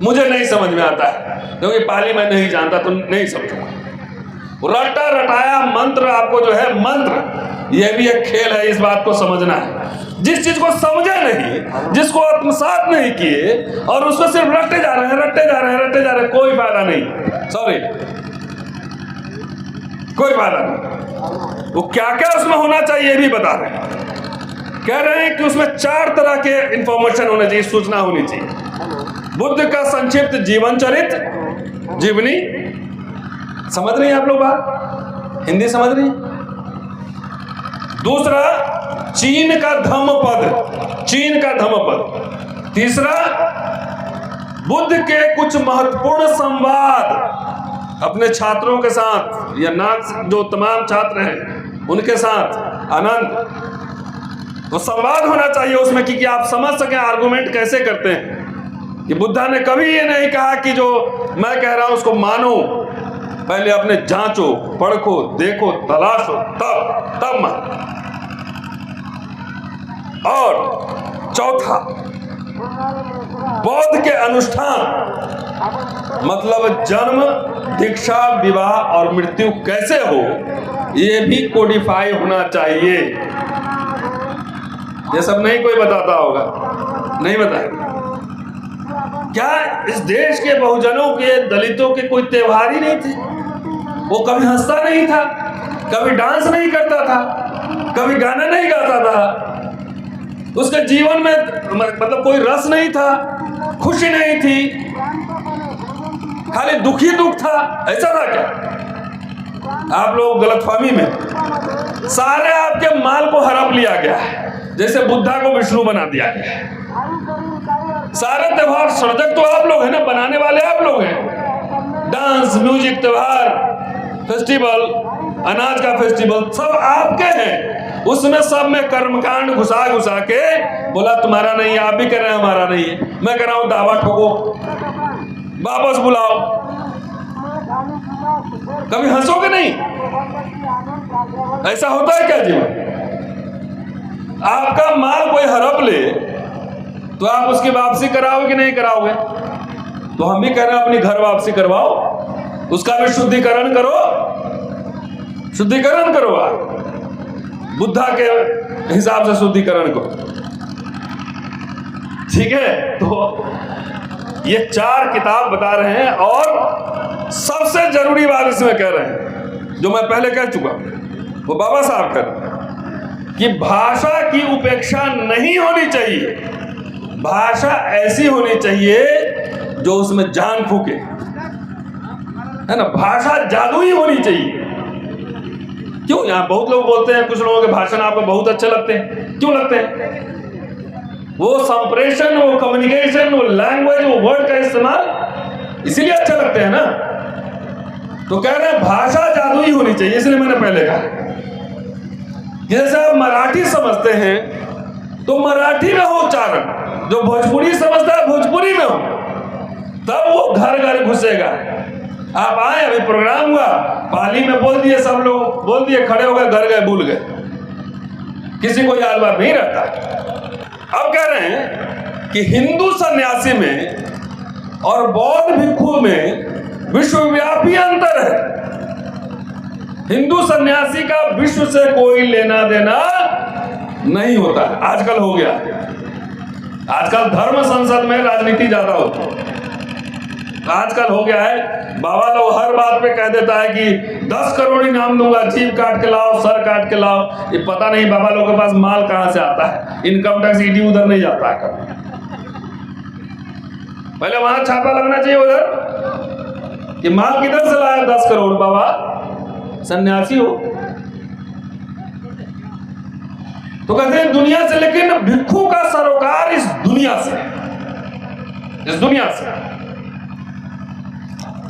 [SPEAKER 1] मुझे नहीं समझ में आता है क्योंकि पाली मैं नहीं जानता, तो नहीं समझूंगा। रटा रटाया मंत्र, आपको जो है मंत्र, यह भी एक खेल है, इस बात को समझना है। जिस चीज को समझे नहीं, जिसको आत्मसात नहीं किए, और उसको सिर्फ रटते जा रहे हैं, रटते जा रहे हैं, रटते जा रहे हैं, कोई फायदा नहीं। सॉरी, कोई फायदा नहीं। वो क्या क्या उसमें होना चाहिए भी बता रहे हैं। कह रहे हैं कि उसमें 4 तरह के इंफॉर्मेशन होने चाहिए, सूचना होनी चाहिए। बुद्ध का संक्षिप्त जीवन चरित्र, जीवनी। समझ रही हैं आप लोग बात? हिंदी समझ रही? दूसरा, चीन का धम्मपद, चीन का धम्मपद। तीसरा, बुद्ध के कुछ महत्वपूर्ण संवाद अपने छात्रों के साथ, या नाथ जो तमाम छात्र हैं उनके साथ आनंद, तो संवाद होना चाहिए उसमें कि आप समझ सकें आर्गुमेंट कैसे करते हैं। कि बुद्धा ने कभी ये नहीं कहा कि जो मैं कह रहा हूं उसको मानो, पहले अपने जांचो, पढ़ो, देखो, तलाशो, तब मान। और चौथा, बौद्ध के अनुष्ठान, मतलब जन्म, दीक्षा, विवाह और मृत्यु कैसे हो, ये भी कोडिफाई होना चाहिए। ये सब नहीं कोई बताता होगा, नहीं बताएगा। क्या इस देश के बहुजनों के, दलितों के कोई त्योहार ही नहीं थे? वो कभी हंसता नहीं था, कभी डांस नहीं करता था, कभी गाना नहीं गाता था, उसके जीवन में मतलब कोई रस नहीं था, खुशी नहीं थी, खाली दुख ही दुख था। ऐसा था क्या? आप लोग गलतफहमी में, सारे आपके माल को हड़प लिया गया है, जैसे बुद्धा को विष्णु बना दिया गया है। सारे त्योहार सर्जक तो आप लोग हैं ना, बनाने वाले आप लोग हैं। डांस, म्यूजिक, त्योहार, फेस्टिवल, अनाज का फेस्टिवल, सब आपके हैं। उसमें सब में कर्मकांड घुसा घुसा के बोला तुम्हारा नहीं है, आप भी कह रहे हैं हमारा नहीं है। मैं कह रहा हूं दावा ठोको, वापस बुलाओ। कभी हंसोगे नहीं? ऐसा होता है क्या जीवन? आपका माल कोई हड़प ले तो आप उसकी वापसी कराओगे कि नहीं कराओगे? तो हम भी कह रहे हैं अपनी घर वापसी करवाओ, उसका भी शुद्धिकरण करो, शुद्धिकरण करो। आप बुद्धा के हिसाब से शुद्धिकरण करो, ठीक है? तो ये 4 किताब बता रहे हैं। और सबसे जरूरी बात इसमें कह रहे हैं, जो मैं पहले कह चुका, वो बाबा साहब कह रहे हैं कि भाषा की उपेक्षा नहीं होनी चाहिए। भाषा ऐसी होनी चाहिए जो उसमें जान फूके, है ना? भाषा जादुई होनी चाहिए। क्यों? यहां बहुत लोग बोलते हैं, कुछ लोगों के भाषण आपको बहुत अच्छे लगते हैं। क्यों लगते हैं? वो संप्रेषण, वो कम्युनिकेशन, वो लैंग्वेज, वो वर्ड का इस्तेमाल इसीलिए अच्छे लगते हैं ना। तो कह रहे हैं भाषा जादुई होनी चाहिए, इसलिए मैंने पहले कहा। जैसे आप मराठी समझते हैं तो मराठी में हो उच्चारण, जो भोजपुरी समझता है भोजपुरी में हो, तब वो घर घर घुसेगा। आप आए, अभी प्रोग्राम हुआ, पाली में बोल दिए, सब लोग बोल दिए, खड़े हो गए, घर गए, भूल गए, किसी को याद बात नहीं रहता। अब कह रहे हैं कि हिंदू सन्यासी में और बौद्ध भिक्षु में विश्वव्यापी अंतर है। हिंदू सन्यासी का विश्व से कोई लेना देना नहीं होता। आजकल हो गया, आजकल धर्म संसद में राजनीति ज्यादा होती है। आजकल हो गया है, बाबा लोग हर बात पे कह देता है कि 10 करोड़ इनाम दूंगा, जीभ काट के लाओ, सर काट के लाओ। ये पता नहीं बाबा लोग के पास माल कहां से आता है। इनकम टैक्स ईडी उधर नहीं जाता है कभी। पहले वहां छापा लगना चाहिए उधर कि माल किधर से लाया 10 करोड़। बाबा सन्यासी हो तो कहते हैं दुनिया से, लेकिन भिक्षु का सरोकार इस दुनिया से, इस दुनिया से।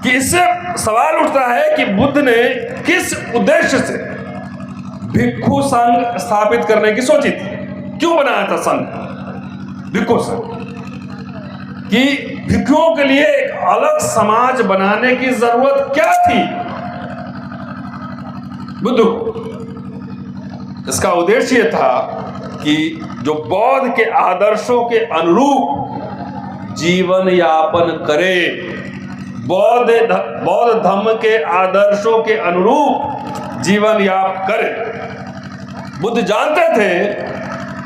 [SPEAKER 1] कि इससे सवाल उठता है कि बुद्ध ने किस उद्देश्य से भिक्षु संघ स्थापित करने की सोची थी, क्यों बनाया था संघ, भिक्षु संघ, कि भिक्षुओं के लिए एक अलग समाज बनाने की जरूरत क्या थी बुद्ध को। इसका उद्देश्य यह था कि जो बौद्ध के आदर्शों के अनुरूप जीवन यापन करे, बौद्ध धर्म के आदर्शों के अनुरूप जीवन यापन करे। बुद्ध जानते थे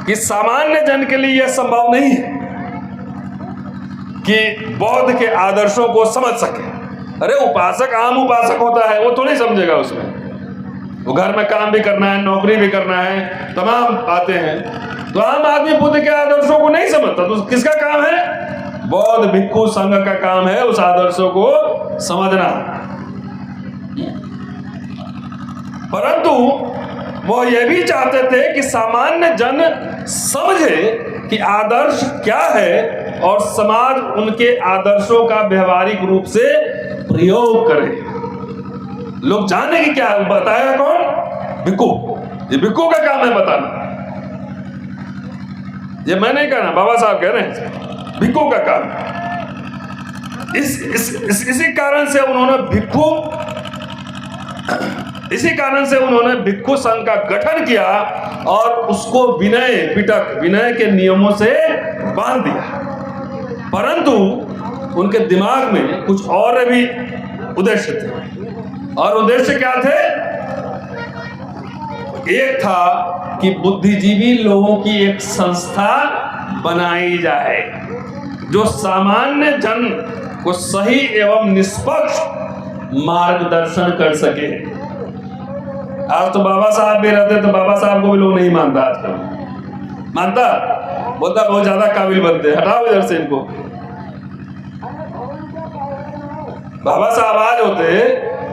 [SPEAKER 1] कि सामान्य जन के लिए यह संभव नहीं है कि बौद्ध के आदर्शों को समझ सके। अरे उपासक आम उपासक होता है, वो तो नहीं समझेगा उसमें। वो घर में काम भी करना है, नौकरी भी करना है, तमाम बातें हैं। तो आम आदमी बुद्ध के आदर्शों को नहीं समझता। तो किसका काम है? बौद्ध भिक्षु संघ का काम है उस आदर्शों को समझना। परंतु वो ये भी चाहते थे कि सामान्य जन समझे कि आदर्श क्या है और समाज उनके आदर्शों का व्यवहारिक रूप से प्रयोग करे। लोग जाने की क्या बताएगा कौन? भिक्षु। ये भिक्षु का काम है बताना। ये मैं नहीं कहना, बाबा साहब कह रहे हैं, भिक्षु का काम। इसी कारण से उन्होंने भिक्षु संघ का गठन किया और उसको विनय के नियमों से बांध दिया। परंतु उनके दिमाग में कुछ और भी उद्देश्य थे। और उद्देश्य क्या थे? एक था कि बुद्धिजीवी लोगों की एक संस्था बनाई जाए जो सामान्य जन को सही एवं निष्पक्ष मार्गदर्शन कर सके। आज तो बाबा साहब भी रहते तो बाबा साहब को भी लोग नहीं मानता। आजकल मानता, बोलता बहुत ज्यादा काबिल बनते, हटाओ इधर से इनको। बाबा साहब आज होते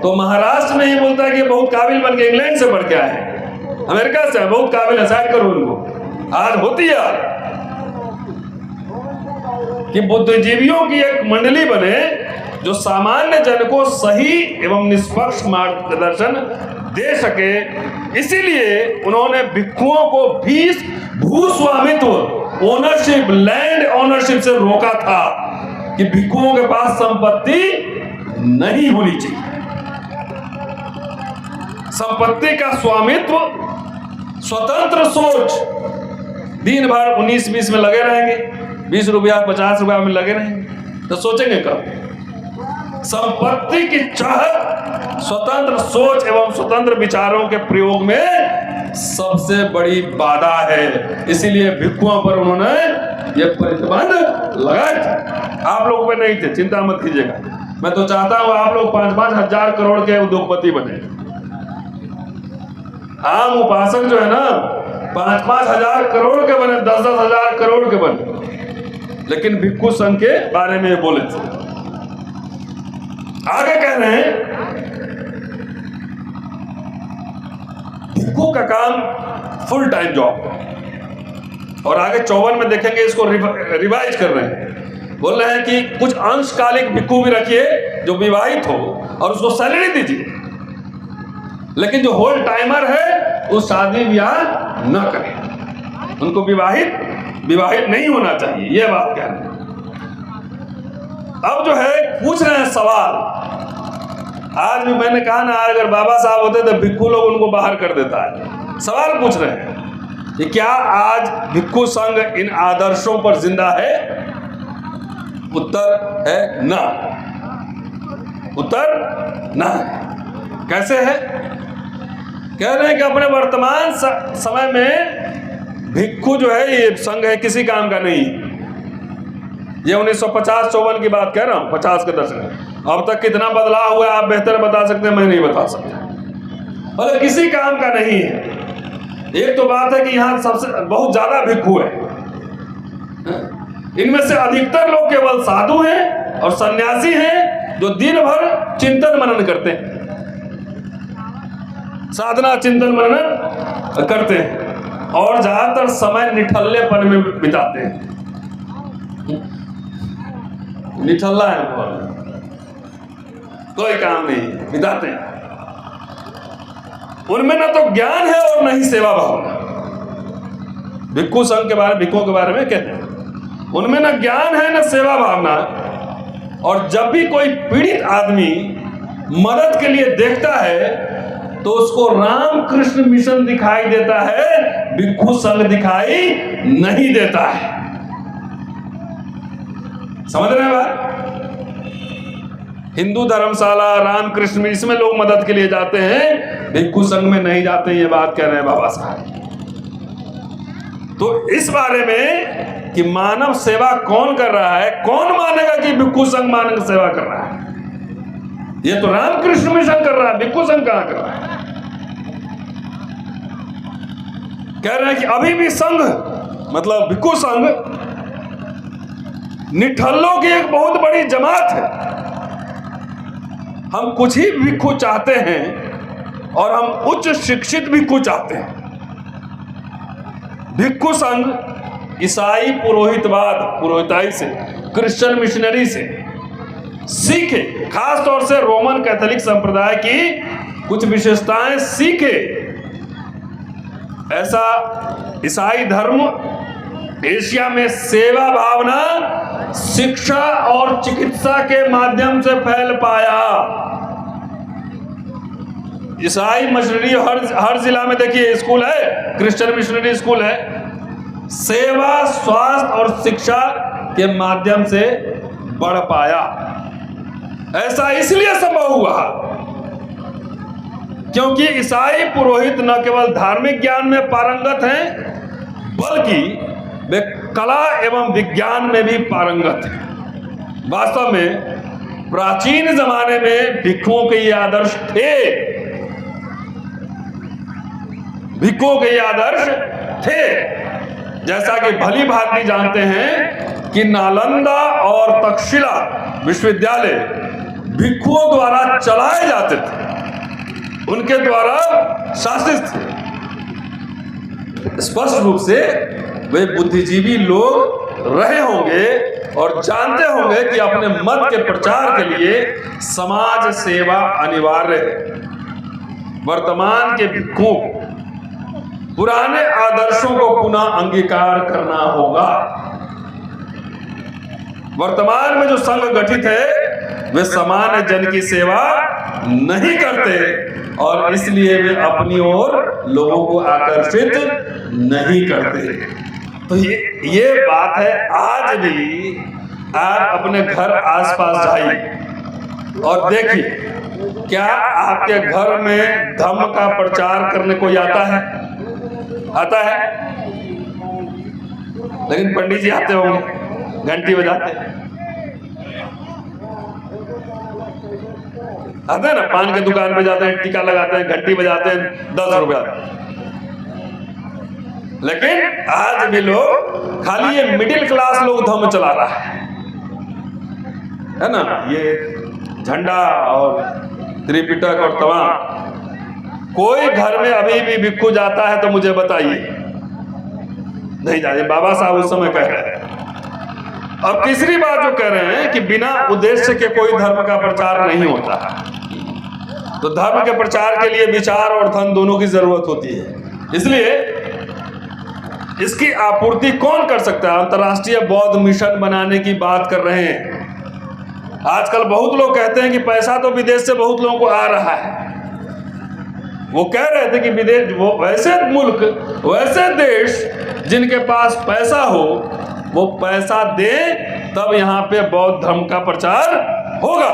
[SPEAKER 1] तो महाराष्ट्र में ही बोलता है कि बहुत काबिल बन के इंग्लैंड से बढ़ के आए, अमेरिका से बहुत काबिल है, साइड करो उनको। आज होती है कि बुद्धिजीवियों की एक मंडली बने जो सामान्य जन को सही एवं निष्पक्ष मार्गदर्शन दे सके। इसीलिए उन्होंने भिक्षुओं को भूस्वामित्व, ओनरशिप, लैंड ओनरशिप से रोका था कि भिक्षुओं के पास संपत्ति नहीं होनी चाहिए। संपत्ति का स्वामित्व, स्वतंत्र सोच। दिन भर 19-20 में लगे रहेंगे, 20 रुपया 50 रुपया में लगे रहेंगे तो सोचेंगे कब? संपत्ति की चाहत स्वतंत्र सोच एवं स्वतंत्र विचारों के प्रयोग में सबसे बड़ी बाधा है। इसीलिए भिक्षुओं पर उन्होंने ये प्रतिबंध लगाए थे। आप लोगों पे नहीं थे, चिंता मत कीजिएगा। मैं तो चाहता हूं आप लोग 5-5 हजार करोड़ के उद्योगपति बने। आम उपासक जो है ना 5-5 हजार करोड़ के बने, 10-10 हजार करोड़ के बने, लेकिन भिक्षु संघ के बारे में बोले थे। आगे कह रहे हैं भिक्षु का काम फुल टाइम जॉब। और आगे 54 में देखेंगे इसको रिवाइज कर रहे हैं। बोल रहे हैं कि कुछ अंशकालिक भिक्षु भी रखिए जो विवाहित हो और उसको सैलरी दीजिए, लेकिन जो होल टाइमर है वो शादी ब्याह न करे, उनको विवाहित नहीं होना चाहिए। यह बात कह रहे हैं। अब जो है पूछ रहे हैं सवाल। आज भी मैंने कहा ना, अगर बाबा साहब होते तो भिक्षु लोग उनको बाहर कर देता है। सवाल पूछ रहे हैं कि क्या आज भिक्षु संघ इन आदर्शों पर जिंदा है? उत्तर है ना। उत्तर ना। कैसे है? कह रहे हैं कि अपने वर्तमान समय में भिक्षु जो है, ये संघ है, किसी काम का नहीं। ये 1950-54 की बात कह रहा हूं, 50 के दशक में। अब तक कितना बदलाव हुआ आप बेहतर बता सकते हैं, मैं नहीं बता सकता। मतलब किसी काम का नहीं है। एक तो बात है कि यहाँ सबसे बहुत ज्यादा भिक्षु है। इनमें से अधिकतर लोग केवल साधु हैं और सन्यासी हैं जो दिन भर चिंतन मनन करते हैं, साधना चिंतन मनन करते हैं और ज्यादातर समय निठल्लेपन में बिताते हैं। निठल्ला है, कोई काम नहीं बिताते हैं। उनमें ना तो ज्ञान है और न ही सेवा भावना। भिक्षु संघ के बारे, भिक्षुओं के बारे में कहते हैं उनमें न ज्ञान है न सेवा भावना। और जब भी कोई पीड़ित आदमी मदद के लिए देखता है तो उसको रामकृष्ण मिशन दिखाई देता है, भिक्षु संघ दिखाई नहीं देता है। समझ रहे हैं बात? हिंदू धर्मशाला, रामकृष्ण, इसमें लोग मदद के लिए जाते हैं, भिक्षु संघ में नहीं जाते। ये बात कह रहे हैं बाबा साहब। तो इस बारे में कि मानव सेवा कौन कर रहा है, कौन मानेगा कि भिक्षु संघ मानव सेवा कर रहा है? ये तो रामकृष्ण मिशन कर रहा है, भिक्षु संघ कहां कर रहा है? कह रहे हैं कि अभी भी संघ मतलब भिक्षु संघ निठल्लों की एक बहुत बड़ी जमात है। हम कुछ ही भिक्षु चाहते हैं और हम उच्च शिक्षित भिक्षु चाहते हैं। भिक्षु संघ ईसाई पुरोहितवाद, पुरोहिताई से, क्रिश्चियन मिशनरी से सीखे, खास तौर से रोमन कैथोलिक संप्रदाय की कुछ विशेषताएं सीखे। ऐसा ईसाई धर्म एशिया में सेवा भावना, शिक्षा और चिकित्सा के माध्यम से फैल पाया। ईसाई मिशनरी हर जिला में देखिए स्कूल है, क्रिश्चियन मिशनरी स्कूल है। सेवा, स्वास्थ्य और शिक्षा के माध्यम से बढ़ पाया। ऐसा इसलिए संभव हुआ क्योंकि ईसाई पुरोहित न केवल धार्मिक ज्ञान में पारंगत हैं, बल्कि वे कला एवं विज्ञान में भी पारंगत हैं। वास्तव में प्राचीन जमाने में भिक्षुओं के ये आदर्श थे, भिक्षुओं के ये आदर्श थे। जैसा कि भली भांति जानते हैं कि नालंदा और तक्षशिला विश्वविद्यालय भिक्षुओं द्वारा चलाए जाते थे, उनके द्वारा शासित थे। स्पष्ट रूप से वे बुद्धिजीवी लोग रहे होंगे और जानते होंगे कि अपने मत के प्रचार के लिए समाज सेवा अनिवार्य है। वर्तमान के भिक्षुओं को पुराने आदर्शों को पुनः अंगीकार करना होगा। वर्तमान में जो संघ गठित है वे सामान्य जन की सेवा नहीं करते और इसलिए वे अपनी ओर लोगों को आकर्षित नहीं करते। तो ये बात है। आज भी आप अपने घर आसपास जाइए और देखिए, क्या आपके घर में धर्म का प्रचार करने कोई आता है? आता है, लेकिन पंडित जी आते होंगे, घंटी बजाते आते हैं ना, पान की दुकान पे जाते हैं, टीका लगाते हैं, घंटी बजाते हैं, 10 रुपया। लेकिन आज भी लोग, खाली ये मिडिल क्लास लोग धर्म चला रहा है ना, ये झंडा और त्रिपिटक और तमाम। कोई घर में अभी भी भिक्षु जाता है तो मुझे बताइए? नहीं जाते। बाबा साहब उस समय कह रहे हैं। अब तीसरी बात जो कह रहे हैं कि बिना उद्देश्य के कोई धर्म का प्रचार नहीं होता। तो धर्म के प्रचार के लिए विचार और धन दोनों की जरूरत होती है, इसलिए इसकी आपूर्ति कौन कर सकता है? अंतर्राष्ट्रीय बौद्ध मिशन बनाने की बात कर रहे हैं। आजकल बहुत लोग कहते हैं कि पैसा तो विदेश से बहुत लोगों को आ रहा है, वो कह रहे थे कि विदेश, वो वैसे मुल्क, वैसे देश जिनके पास पैसा हो वो पैसा दे, तब यहाँ पे बौद्ध धर्म का प्रचार होगा।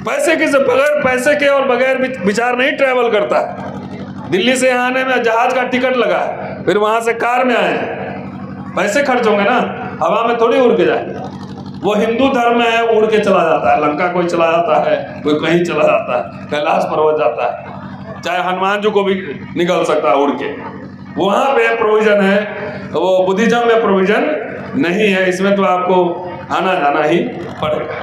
[SPEAKER 1] पैसे के से बगैर, पैसे के और बगैर विचार नहीं ट्रैवल करता है। दिल्ली से यहाँ आने में जहाज का टिकट लगा है, फिर वहां से कार में आए, पैसे खर्च होंगे ना, हवा में थोड़ी उड़ के जाएंगे। वो हिंदू धर्म में है, उड़ के चला जाता है, लंका कोई चला जाता है, कोई कहीं चला जाता है, कैलाश पर्वत जाता है, चाहे हनुमान जी को भी निकल सकता है उड़ के। वहां पे प्रोविजन है, वो बुद्धिज्म में प्रोविजन नहीं है। इसमें तो आपको आना जाना ही पड़ेगा।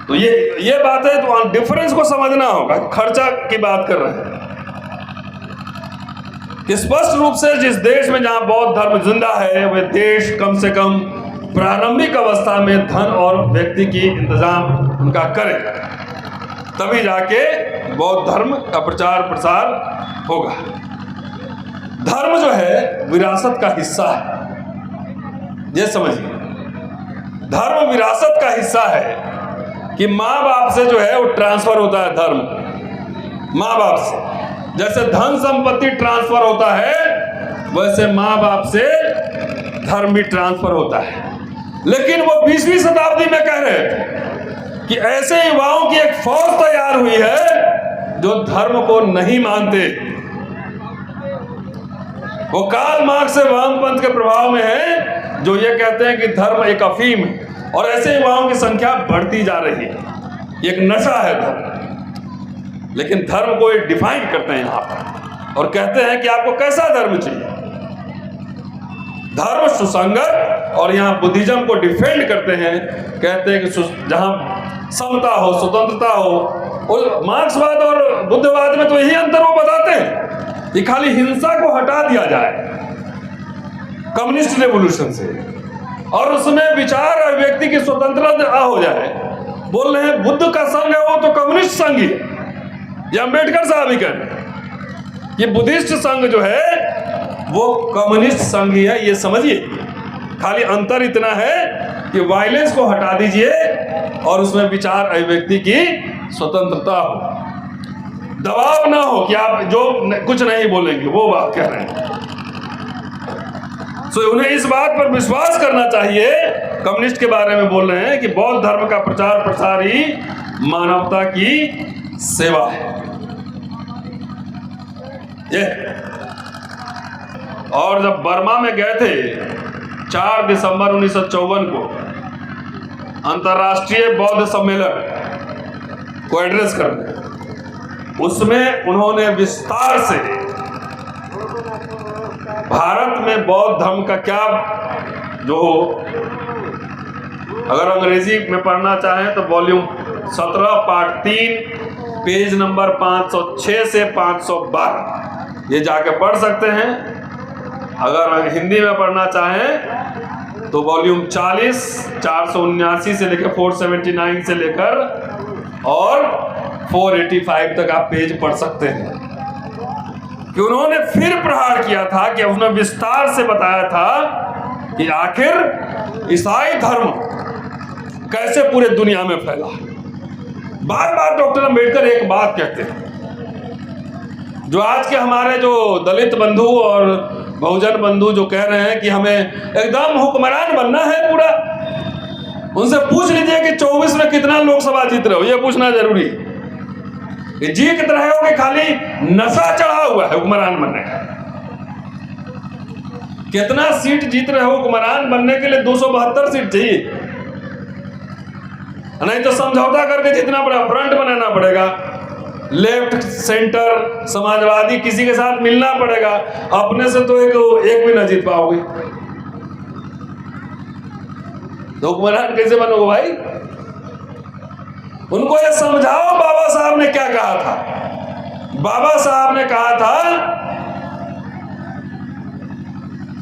[SPEAKER 1] तो ये बात है, तो डिफरेंस को समझना होगा। खर्चा की बात कर रहे हैं कि स्पष्ट रूप से जिस देश में जहां बौद्ध धर्म जिंदा है, वह देश कम से कम प्रारंभिक अवस्था में धन और व्यक्ति की इंतजाम उनका करे, तभी जाके बौद्ध धर्म का प्रचार प्रसार होगा। धर्म जो है विरासत का हिस्सा है, ये समझिए। धर्म विरासत का हिस्सा है कि माँ बाप से जो है वो ट्रांसफर होता है धर्म, माँ बाप से। जैसे धन संपत्ति ट्रांसफर होता है, वैसे माँ बाप से धर्म भी ट्रांसफर होता है। लेकिन वो 20वीं शताब्दी में कह रहे थे कि ऐसे युवाओं की एक फौज तैयार हुई है जो धर्म को नहीं मानते। वो कार्ल मार्क्स से वामपंथ के प्रभाव में है, जो ये कहते हैं कि धर्म एक अफीम है, और ऐसे युवाओं की संख्या बढ़ती जा रही है। एक नशा है धर्म। लेकिन धर्म को एक डिफाइन करते हैं यहाँ पर और कहते हैं कि आपको कैसा धर्म चाहिए। धर्म सुसंगत, और यहाँ बुद्धिज्म को डिफेंड करते हैं, कहते हैं कि जहाँ समता हो, स्वतंत्रता हो। और मार्क्सवाद और बुद्धवाद में तो यही अंतर वो बताते हैं कि खाली हिंसा को हटा दिया जाए कम्युनिस्ट रेवोल्यूशन से, और उसमें विचार और व्यक्ति की स्वतंत्रता हो जाए। बोल रहे हैं बुद्ध का संघ है वो तो कम्युनिस्ट संघ ही है। ये अम्बेडकर साहब ही कह रहे हैं कि बुद्धिस्ट संघ जो है वो कम्युनिस्ट संघ ही है। ये समझिए, खाली अंतर इतना है कि वायलेंस को हटा दीजिए और उसमें विचार अभिव्यक्ति की स्वतंत्रता हो, दबाव ना हो कि आप जो कुछ नहीं बोलेंगे, वो बात कह रहे हैं। तो उन्हें इस बात पर विश्वास करना चाहिए, कम्युनिस्ट के बारे में बोल रहे हैं कि बौद्ध धर्म का प्रचार प्रसार ही मानवता की सेवा है। ये और जब बर्मा में गए थे 4 दिसंबर 1954 को अंतर्राष्ट्रीय बौद्ध सम्मेलन को एड्रेस करने, उसमें उन्होंने विस्तार से भारत में बौद्ध धर्म का क्या जो हो, अगर अंग्रेजी में पढ़ना चाहें तो वॉल्यूम 17 पार्ट 3 पेज नंबर 506 से 512 ये जाके पढ़ सकते हैं। अगर हिंदी में पढ़ना चाहें तो वॉल्यूम 40 479 से लेकर 479 से लेकर और 485 तक आप पेज पढ़ सकते हैं कि उन्होंने फिर प्रहार किया था कि उसने विस्तार से बताया था कि आखिर ईसाई धर्म कैसे पूरे दुनिया में फैला। बार बार डॉक्टर अम्बेडकर एक बात कहते हैं, जो आज के हमारे जो दलित बंधु और बहुजन बंधु जो कह रहे हैं कि हमें एकदम हुक्मरान बनना है पूरा, उनसे पूछ लीजिए कि 24 में कितना लोकसभा जीत रहे हो। ये पूछना जरूरी है कि जीत रहे हो कि खाली नशा चढ़ा हुआ है हुक्मरान बनने का। कितना सीट जीत रहे हो हुक्मरान बनने के लिए? 272 सीट चाहिए, नहीं तो समझौता करके जितना बड़ा फ्रंट बनाना पड़ेगा, लेफ्ट सेंटर समाजवादी किसी के साथ मिलना पड़ेगा। अपने से तो एक भी ना जीत पाओगे, तो हुक्मरान कैसे बनोगे भाई? उनको ये समझाओ बाबा साहब ने क्या कहा था। बाबा साहब ने कहा था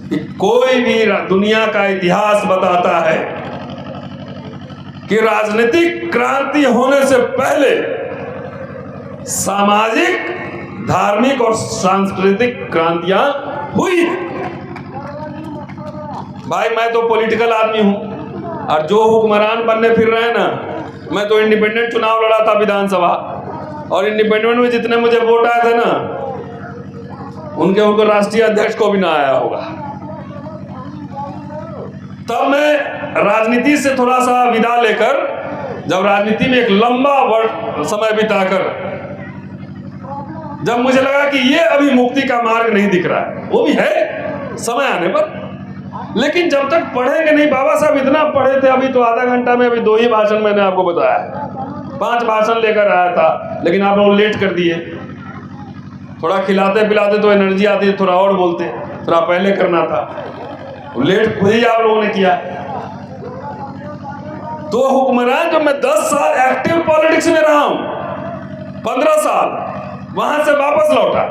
[SPEAKER 1] कि कोई भी दुनिया का इतिहास बताता है कि राजनीतिक क्रांति होने से पहले सामाजिक, धार्मिक और सांस्कृतिक क्रांतियां हुई। भाई मैं तो पॉलिटिकल आदमी हूं, और जो हुक्मरान बनने फिर रहे हैं ना, मैं तो इंडिपेंडेंट चुनाव लड़ा था विधानसभा, और इंडिपेंडेंट में जितने मुझे वोट आए थे ना, उनको राष्ट्रीय अध्यक्ष को भी ना आया होगा। तब मैं राजनीति से थोड़ा सा विदा लेकर, जब राजनीति में एक लंबा समय बिताकर, जब मुझे लगा कि ये अभी मुक्ति का मार्ग नहीं दिख रहा है, वो भी है समय आने पर, लेकिन जब तक पढ़ेंगे नहीं। बाबा साहब इतना पढ़े थे, अभी तो आधा घंटा में अभी 2 ही भाषण मैंने आपको बताया, 5 भाषण लेकर आया था, लेकिन आप लोग लेट कर दिए। थोड़ा खिलाते पिलाते तो एनर्जी आती, थोड़ा और बोलते, थोड़ा पहले करना था, लेट खुद ही आप लोगों ने किया। तो हुक्मरान जब मैं 10 साल एक्टिव पॉलिटिक्स में रहा हूं, 15 साल वहां से वापस लौटा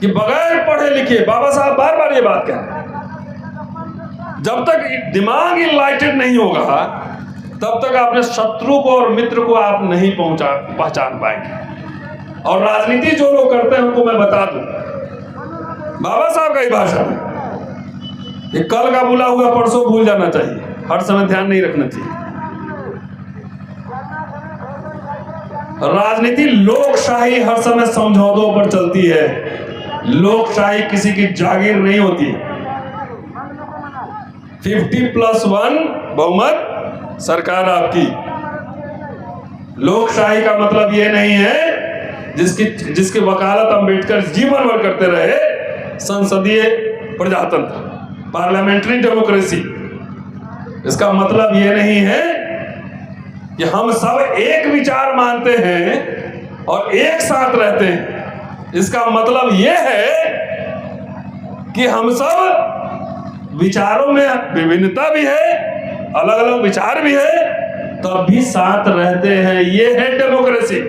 [SPEAKER 1] कि बगैर पढ़े लिखे, बाबा साहब बार बार ये बात कह रहे हैं, जब तक दिमाग इनलाइटेड नहीं होगा तब तक अपने शत्रु को और मित्र को आप नहीं पहचान पाएंगे। और राजनीति जो लोग करते हैं उनको मैं बता दूं, बाबा साहब का ही भाषण है, ये कल का बुला हुआ परसों भूल जाना चाहिए, हर समय ध्यान नहीं रखना चाहिए। राजनीति लोकशाही हर समय समझौतों पर चलती है, लोकशाही किसी की जागीर नहीं होती। 50+1 बहुमत सरकार आपकी। लोकशाही का मतलब ये नहीं है जिसकी वकालत अंबेडकर जीवन भर करते रहे, संसदीय प्रजातंत्र, पार्लियामेंट्री डेमोक्रेसी। इसका मतलब ये नहीं है कि हम सब एक विचार मानते हैं और एक साथ रहते हैं। इसका मतलब यह है कि हम सब विचारों में विभिन्नता भी है, अलग अलग विचार भी है, तब भी साथ रहते हैं। ये है डेमोक्रेसी।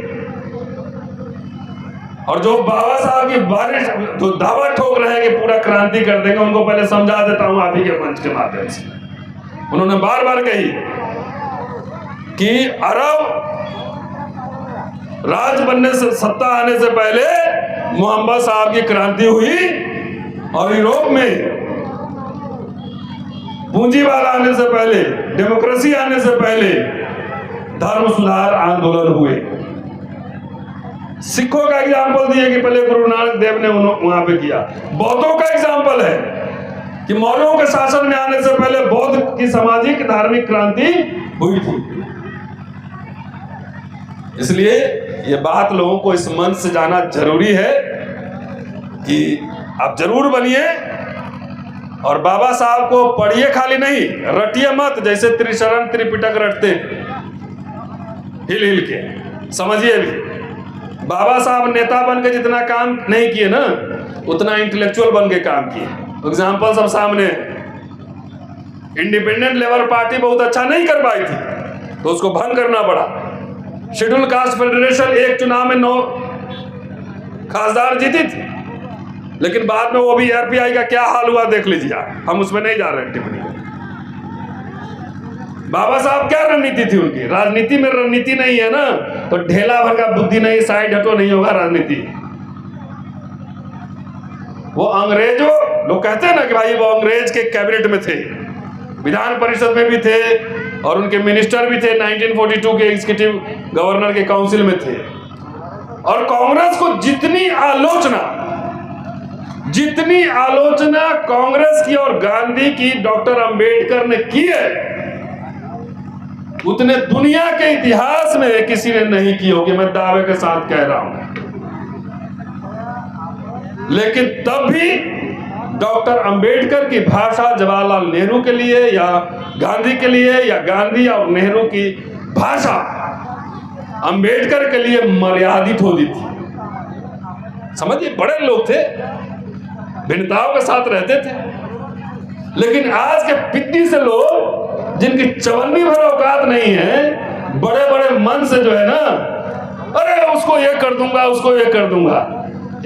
[SPEAKER 1] और जो बाबा साहब की बारिश जो दावा ठोक रहे हैं कि पूरा क्रांति कर देंगे, उनको पहले समझा देता हूं आप ही के मंच के माध्यम से। उन्होंने बार बार कही कि अरब राज बनने से, सत्ता आने से पहले मोहम्मद साहब की क्रांति हुई, और यूरोप में पूंजीवाद आने से पहले, डेमोक्रेसी आने से पहले धर्म सुधार आंदोलन हुए। सिखों का एग्जाम्पल दिए कि पहले गुरु नानक देव ने वहां पे किया। बौद्धों का एग्जाम्पल है कि मौर्यों के शासन में आने से पहले बौद्ध की सामाजिक धार्मिक क्रांति हुई थी। इसलिए ये बात लोगों को इस मंच से जाना जरूरी है कि आप जरूर बनिए, और बाबा साहब को पढ़िए खाली नहीं, रटिए मत, जैसे त्रिशरण त्रिपिटक रटते हिल हिल के, समझिए भी। बाबा साहब नेता बन के जितना काम नहीं किए ना, उतना इंटेलेक्चुअल बन के काम किए। एग्जाम्पल सब सामने। इंडिपेंडेंट लेबर पार्टी बहुत अच्छा नहीं कर पाई थी, तो उसको भंग करना पड़ा। शेड्यूल कास्ट फेडरेशन एक चुनाव में 9 खासदार जीती थी, लेकिन बाद में वो भी आरपीआई का क्या हाल हुआ देख लीजिए आप, हम उसमें नहीं जा रहे टिप्पणी। बाबा साहब क्या रणनीति थी उनकी? राजनीति में रणनीति नहीं है ना, तो ढेला भर का बुद्धि नहीं, साइड हटो नहीं होगा राजनीति। वो अंग्रेजों, लोग कहते हैं ना कि भाई वो अंग्रेज के कैबिनेट में थे, विधान परिषद में भी थे, और उनके मिनिस्टर भी थे, 1942 के एग्जीक्यूटिव गवर्नर के काउंसिल में थे। और कांग्रेस को जितनी आलोचना कांग्रेस की और गांधी की डॉक्टर अंबेडकर ने की है, उतने दुनिया के इतिहास में किसी ने नहीं की होगी, मैं दावे के साथ कह रहा हूं। लेकिन तब भी डॉक्टर अंबेडकर की भाषा जवाहरलाल नेहरू के लिए या गांधी के लिए, या गांधी और नेहरू की भाषा अंबेडकर के लिए मर्यादित होती थी। समझिए, बड़े लोग थे, भिन्नताओं के साथ रहते थे। लेकिन आज के पिद्दी से लोग, जिनकी चवन्नी भर औकात नहीं है, बड़े बड़े मन से जो है ना, अरे उसको ये कर दूंगा, उसको ये कर दूंगा।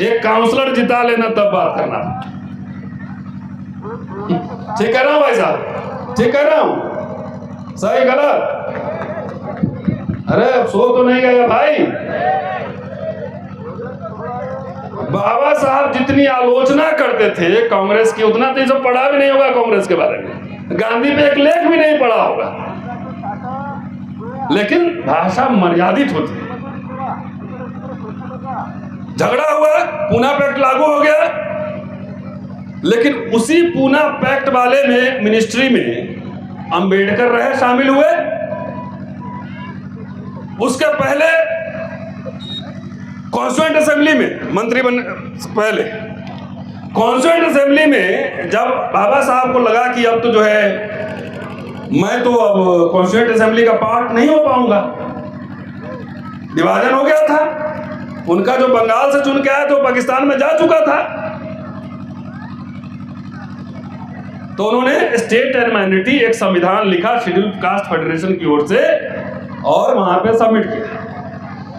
[SPEAKER 1] एक काउंसलर जिता लेना तब बात करना। ठीक कह रहा हूं भाई साहब? ठीक कह रहा हूं? सही गलत? अरे अब सो तो नहीं गया भाई। बाबा साहब जितनी आलोचना करते थे कांग्रेस की, उतना तो सब पढ़ा भी नहीं होगा कांग्रेस के बारे में, गांधी पे एक लेख भी नहीं पढ़ा होगा। लेकिन भाषा मर्यादित होती है। झगड़ा हुआ, पूना पैक्ट लागू हो गया, लेकिन उसी पूना पैक्ट वाले में मिनिस्ट्री में अंबेडकर रहे, शामिल हुए। उसके पहले कॉन्स्टिट्यूएंट असेंबली में मंत्री बन, पहले कॉन्स्टिट्यूएंट असेंबली में जब बाबा साहब को लगा कि अब तो जो है मैं तो अब कॉन्स्टिट्यूएंट असेंबली का पार्ट नहीं हो पाऊंगा, विभाजन हो गया था, उनका जो बंगाल से चुन के आया तो पाकिस्तान में जा चुका था, तो उन्होंने स्टेट एंड माइनॉरिटी एक संविधान लिखा शेड्यूल कास्ट फेडरेशन की ओर से और वहां पे सबमिट किया।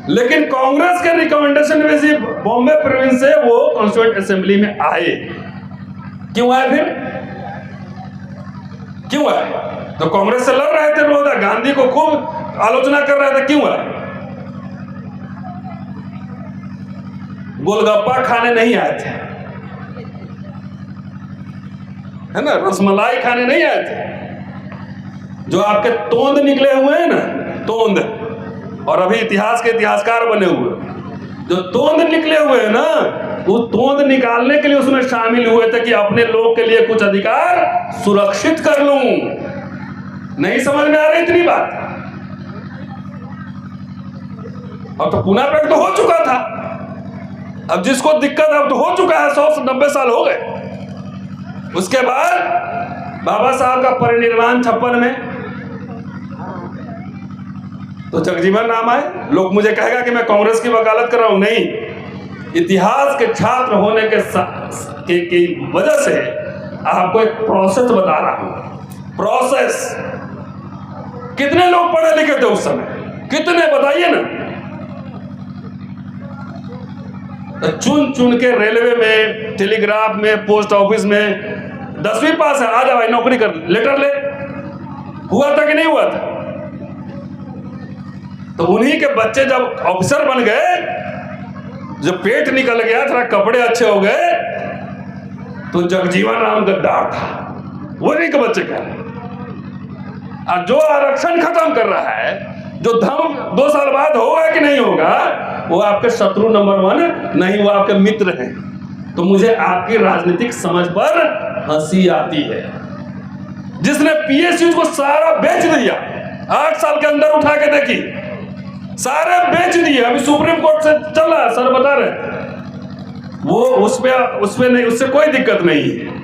[SPEAKER 1] लेकिन कांग्रेस के रिकमेंडेशन में से बॉम्बे प्रोविंस से वो कॉन्स्टिट्यूएंट असेंबली में आए। क्यों आए? फिर क्यों आए? तो कांग्रेस से लड़ रहे थे, रोज गांधी को खूब आलोचना कर रहे थे, क्यों आए? गोलगप्पा खाने नहीं आए थे, है ना, रसमलाई खाने नहीं आए थे। जो आपके तोंद निकले हुए हैं ना, तोंद, और अभी इतिहास के इतिहासकार बने हुए, जो तोंद निकले हुए हैं ना, वो तोंद निकालने के लिए उसमें शामिल हुए थे कि अपने लोग के लिए कुछ अधिकार सुरक्षित कर लूं। नहीं समझ में आ रही इतनी बात? अब तो पूना पैक्ट तो हो चुका था, अब जिसको दिक्कत अब तो हो चुका है, 190 साल हो गए। उसके बाद बाबा साहब का परिनिर्वाण 56 में, तो जगजीवन राम आए। लोग मुझे कहेगा कि मैं कांग्रेस की वकालत कर रहा हूं, नहीं, इतिहास के छात्र होने की वजह से आपको एक प्रोसेस बता रहा हूं। प्रोसेस, कितने लोग पढ़े लिखे थे उस समय? कितने, बताइए ना। चुन चुन के रेलवे में, टेलीग्राफ में, पोस्ट ऑफिस में 10वीं पास है, आ जा भाई नौकरी कर, लेटर ले। हुआ था कि नहीं हुआ था? तो उन्हीं के बच्चे जब ऑफिसर बन गए, जब पेट निकल गया, थोड़ा कपड़े अच्छे हो गए, तो जगजीवन राम गद्दार था, उन्हीं के बच्चे कह रहे। और जो आरक्षण खत्म कर रहा है, जो धर्म 2 साल बाद होगा कि नहीं होगा, वो आपके शत्रु नंबर 1 नहीं, वो आपके मित्र हैं। तो मुझे आपकी राजनीतिक समझ पर हंसी आती है। जिसने पीएसयू को सारा बेच दिया, 8 साल के अंदर उठा के देखी, सारे बेच दिए, अभी सुप्रीम कोर्ट से चल रहा है, सर बता रहे, वो उसमें नहीं, उससे कोई दिक्कत नहीं है।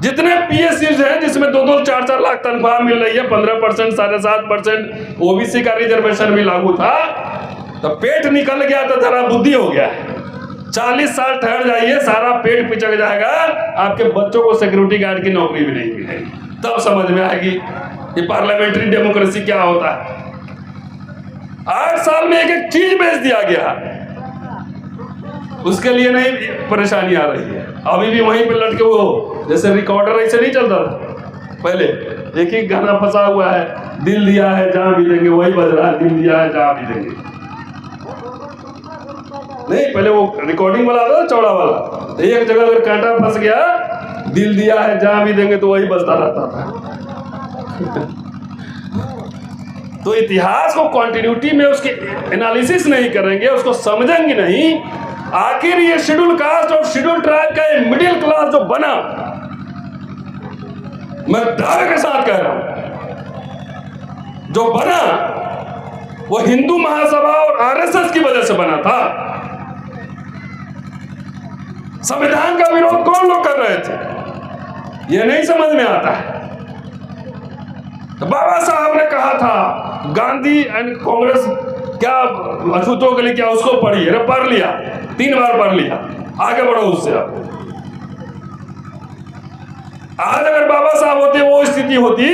[SPEAKER 1] जितने पीएसयूज हैं जिसमें 2-2, 4-4 लाख तनख्वाह मिल रही है, 15%, 7.5% ओबीसी का रिजर्वेशन भी लागू था, तो पेट निकल गया तो जरा बुद्धि हो गया। 40 साल ठहर जाइए, सारा पेट पिचक जाएगा, आपके बच्चों को सिक्योरिटी गार्ड की नौकरी भी नहीं मिलेगी, तब समझ में आएगी कि पार्लियामेंट्री डेमोक्रेसी क्या होता है। 8 साल में एक एक चीज बेच दिया गया, उसके लिए नहीं परेशानी आ रही है। अभी भी वहीं पे लटके, वो जैसे रिकॉर्डर ऐसे नहीं चलता था पहले, एक ही गाना फंसा हुआ है, दिल दिया है जहां भी देंगे, वही बज रहा है, दिल दिया है जहां भी देंगे। नहीं, पहले वो रिकॉर्डिंग वाला था, चौड़ा वाला, एक जगह अगर कांटा फंस गया, दिल दिया है जहां भी देंगे, तो वही बजता रहता था। तो इतिहास को कंटिन्यूटी में उसकी एनालिसिस नहीं करेंगे, उसको समझेंगे नहीं, आखिर ये शेड्यूल कास्ट और शेड्यूल ट्राइब का ये मिडिल क्लास जो बना, मैं दावे के साथ कह रहा हूं, जो बना वो हिंदू महासभा और आरएसएस की वजह से बना था। संविधान का विरोध कौन लोग कर रहे थे, ये नहीं समझ में आता है। तो बाबा साहब ने कहा था, गांधी एंड कांग्रेस क्या अछूतों के लिए, क्या उसको पढ़ी, अरे पढ़ लिया, 3 बार पढ़ लिया, आगे बढ़ो उससे। आप आज अगर बाबा साहब होते, वो स्थिति होती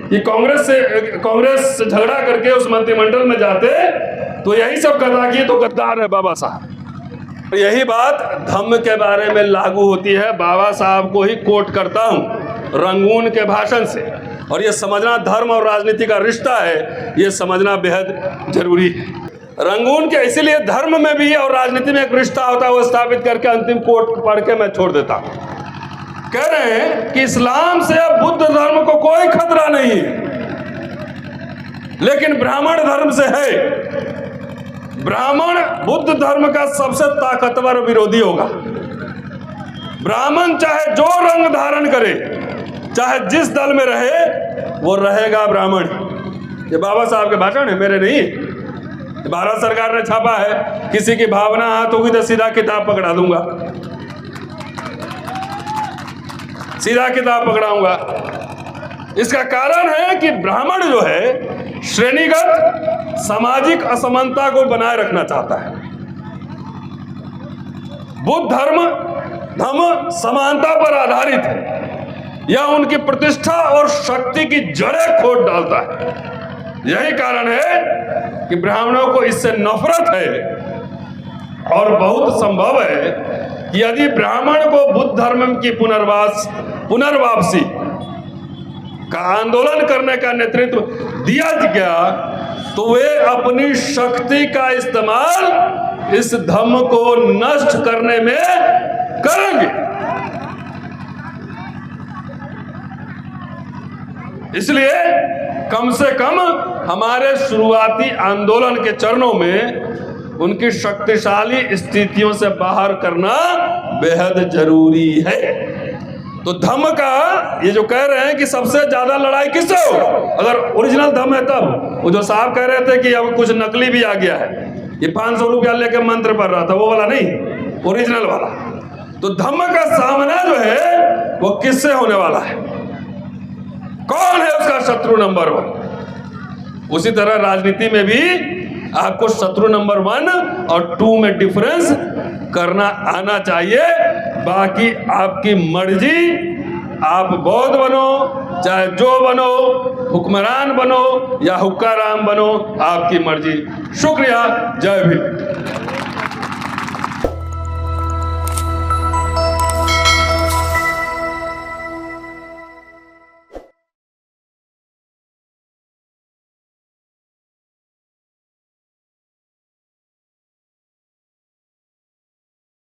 [SPEAKER 1] कि कांग्रेस से झगड़ा करके उस मंत्रिमंडल में जाते, तो यही सब कहता कि तो गद्दार है बाबा साहब। यही बात धम्म के बारे में लागू होती है। बाबा साहब को ही कोट करता हूं रंगून के भाषण से, और ये समझना धर्म और राजनीति का रिश्ता है, ये समझना बेहद जरूरी है। रंगून के इसीलिए धर्म में भी और राजनीति में एक रिश्ता होता है, वो स्थापित करके अंतिम कोट पढ़ के मैं छोड़ देता हूं। कह रहे हैं कि इस्लाम से अब बुद्ध धर्म को कोई खतरा नहीं है, लेकिन ब्राह्मण धर्म से है। ब्राह्मण बुद्ध धर्म का सबसे ताकतवर विरोधी होगा। ब्राह्मण चाहे जो रंग धारण करे, चाहे जिस दल में रहे, वो रहेगा ब्राह्मण। ये बाबा साहब के भाषण है, मेरे नहीं। भारत सरकार ने छापा है। किसी की भावना हाथ होगी तो सीधा किताब पकड़ा दूंगा, सीधा किताब पकड़ाऊंगा। इसका कारण है कि ब्राह्मण जो है श्रेणीगत सामाजिक असमानता को बनाए रखना चाहता है। बुद्ध धर्म समानता पर आधारित है। यह उनकी प्रतिष्ठा और शक्ति की जड़ें खोद डालता है। यही कारण है कि ब्राह्मणों को इससे नफरत है। और बहुत संभव है कि यदि ब्राह्मण को बुद्ध धर्म की पुनर्वापसी का आंदोलन करने का नेतृत्व दिया गया तो वे अपनी शक्ति का इस्तेमाल इस धर्म को नष्ट करने में करेंगे। इसलिए कम से कम हमारे शुरुआती आंदोलन के चरणों में उनकी शक्तिशाली स्थितियों से बाहर करना बेहद जरूरी है। तो धम्म का ये जो कह रहे हैं कि सबसे ज्यादा लड़ाई किससे हो, अगर ओरिजिनल धम्म है तब। वो जो साहब कह रहे थे कि अब कुछ नकली भी आ गया है, ये 500 रुपया लेके मंत्र पढ़ रहा था, वो वाला नहीं, ओरिजिनल वाला। तो धम्म का सामना जो है वो किससे होने वाला है, कौन है उसका शत्रु नंबर 1। उसी तरह राजनीति में भी आपको शत्रु नंबर 1 और 2 में डिफरेंस करना आना चाहिए। बाकी आपकी मर्जी, आप बौद्ध बनो चाहे जो बनो, हुक्मरान बनो या हुक्काराम बनो, आपकी मर्जी। शुक्रिया, जय भीम।